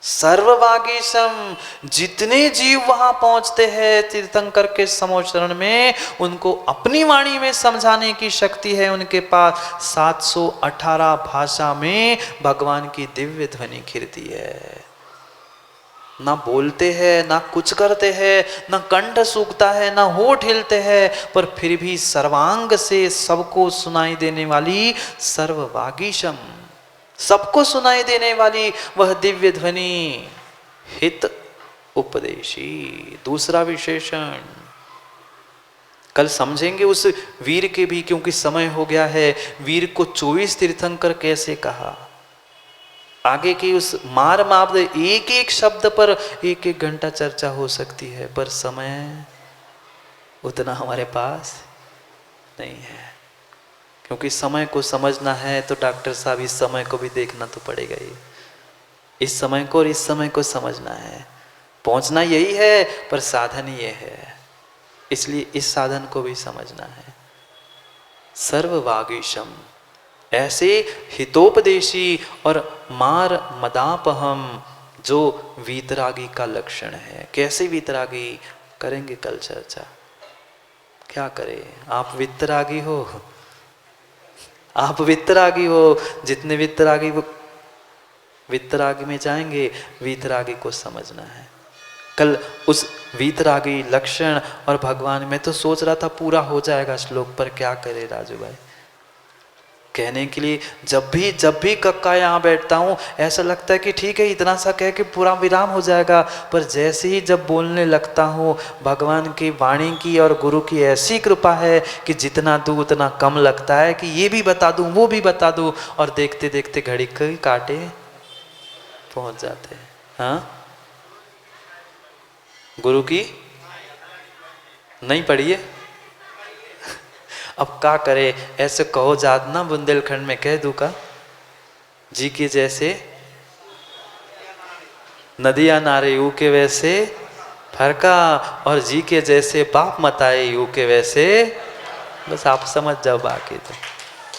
सर्ववागीशम, जितने जीव वहां पहुंचते हैं तीर्थंकर के समोचरण में, उनको अपनी वाणी में समझाने की शक्ति है उनके पास। 718 भाषा में भगवान की दिव्य ध्वनि खिरती है। ना बोलते हैं, ना कुछ करते हैं, ना कंठ सूखता है, ना होठ हिलते हैं, पर फिर भी सर्वांग से सबको सुनाई देने वाली सर्ववागीशम, सबको सुनाई देने वाली वह दिव्य ध्वनि, हित उपदेशी। दूसरा विशेषण कल समझेंगे उस वीर के भी, क्योंकि समय हो गया है। वीर को 24 तीर्थंकर कैसे कहा? आगे की उस मार माप एक एक शब्द पर एक एक घंटा चर्चा हो सकती है, पर समय उतना हमारे पास नहीं है। क्योंकि समय को समझना है तो डॉक्टर साहब इस समय को भी देखना तो पड़ेगा ही। इस समय को और इस समय को समझना है, पहुंचना यही है पर साधन ये है, इसलिए इस साधन को भी समझना है। सर्ववागीशम, ऐसे हितोपदेशी और मार मदापहम जो वीतरागी का लक्षण है। कैसे वीतरागी करेंगे कल चर्चा। क्या करें, आप वित्तरागी हो, आप वित्तरागी हो, जितने वित्तरागी वो वित्तरागी में जाएंगे, वीतरागी को समझना है। कल उस वीतरागी लक्षण और भगवान, मैं तो सोच रहा था पूरा हो जाएगा श्लोक, पर क्या करे राजू भाई, कहने के लिए जब भी कक्का यहाँ बैठता हूँ ऐसा लगता है कि ठीक है इतना सा कह के पूरा विराम हो जाएगा, पर जैसे ही जब बोलने लगता हूँ भगवान की वाणी की और गुरु की ऐसी कृपा है कि जितना दूँ उतना कम लगता है कि ये भी बता दूँ वो भी बता दूँ, और देखते देखते घड़ी के कांटे पहुँच जाते हैं। हाँ, गुरु की नहीं पढ़िए, अब क्या करे, ऐसे कहो जात ना बुंदेलखंड में कह दूँ का, जी के जैसे नदियाँ नारे यू के वैसे फरका, और जी के जैसे बाप मताए यू के वैसे, बस आप समझ जाओ, बाकी तो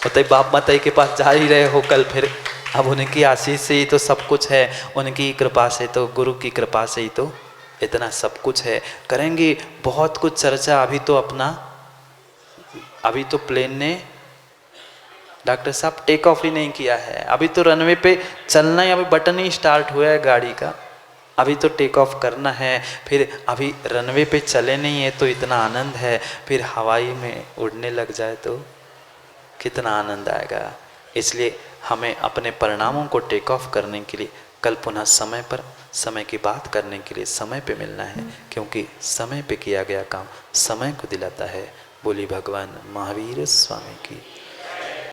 बताइए बाप मताई के पास जा ही रहे हो कल फिर, अब उनकी आशीष से ही तो सब कुछ है, उनकी कृपा से तो, गुरु की कृपा से ही तो इतना सब कुछ है। करेंगे बहुत कुछ चर्चा, अभी तो प्लेन ने डॉक्टर साहब टेक ऑफ ही नहीं किया है, अभी तो रनवे पे चलना है, अभी बटन ही स्टार्ट हुआ है गाड़ी का, अभी तो टेक ऑफ करना है, फिर अभी रनवे पे चले नहीं है तो इतना आनंद है, फिर हवाई में उड़ने लग जाए तो कितना आनंद आएगा। इसलिए हमें अपने परिणामों को टेक ऑफ करने के लिए कल पुनः समय पर, समय की बात करने के लिए समय पे मिलना है, क्योंकि समय पे किया गया काम समय को दिलाता है। बोली भगवान महावीर स्वामी की।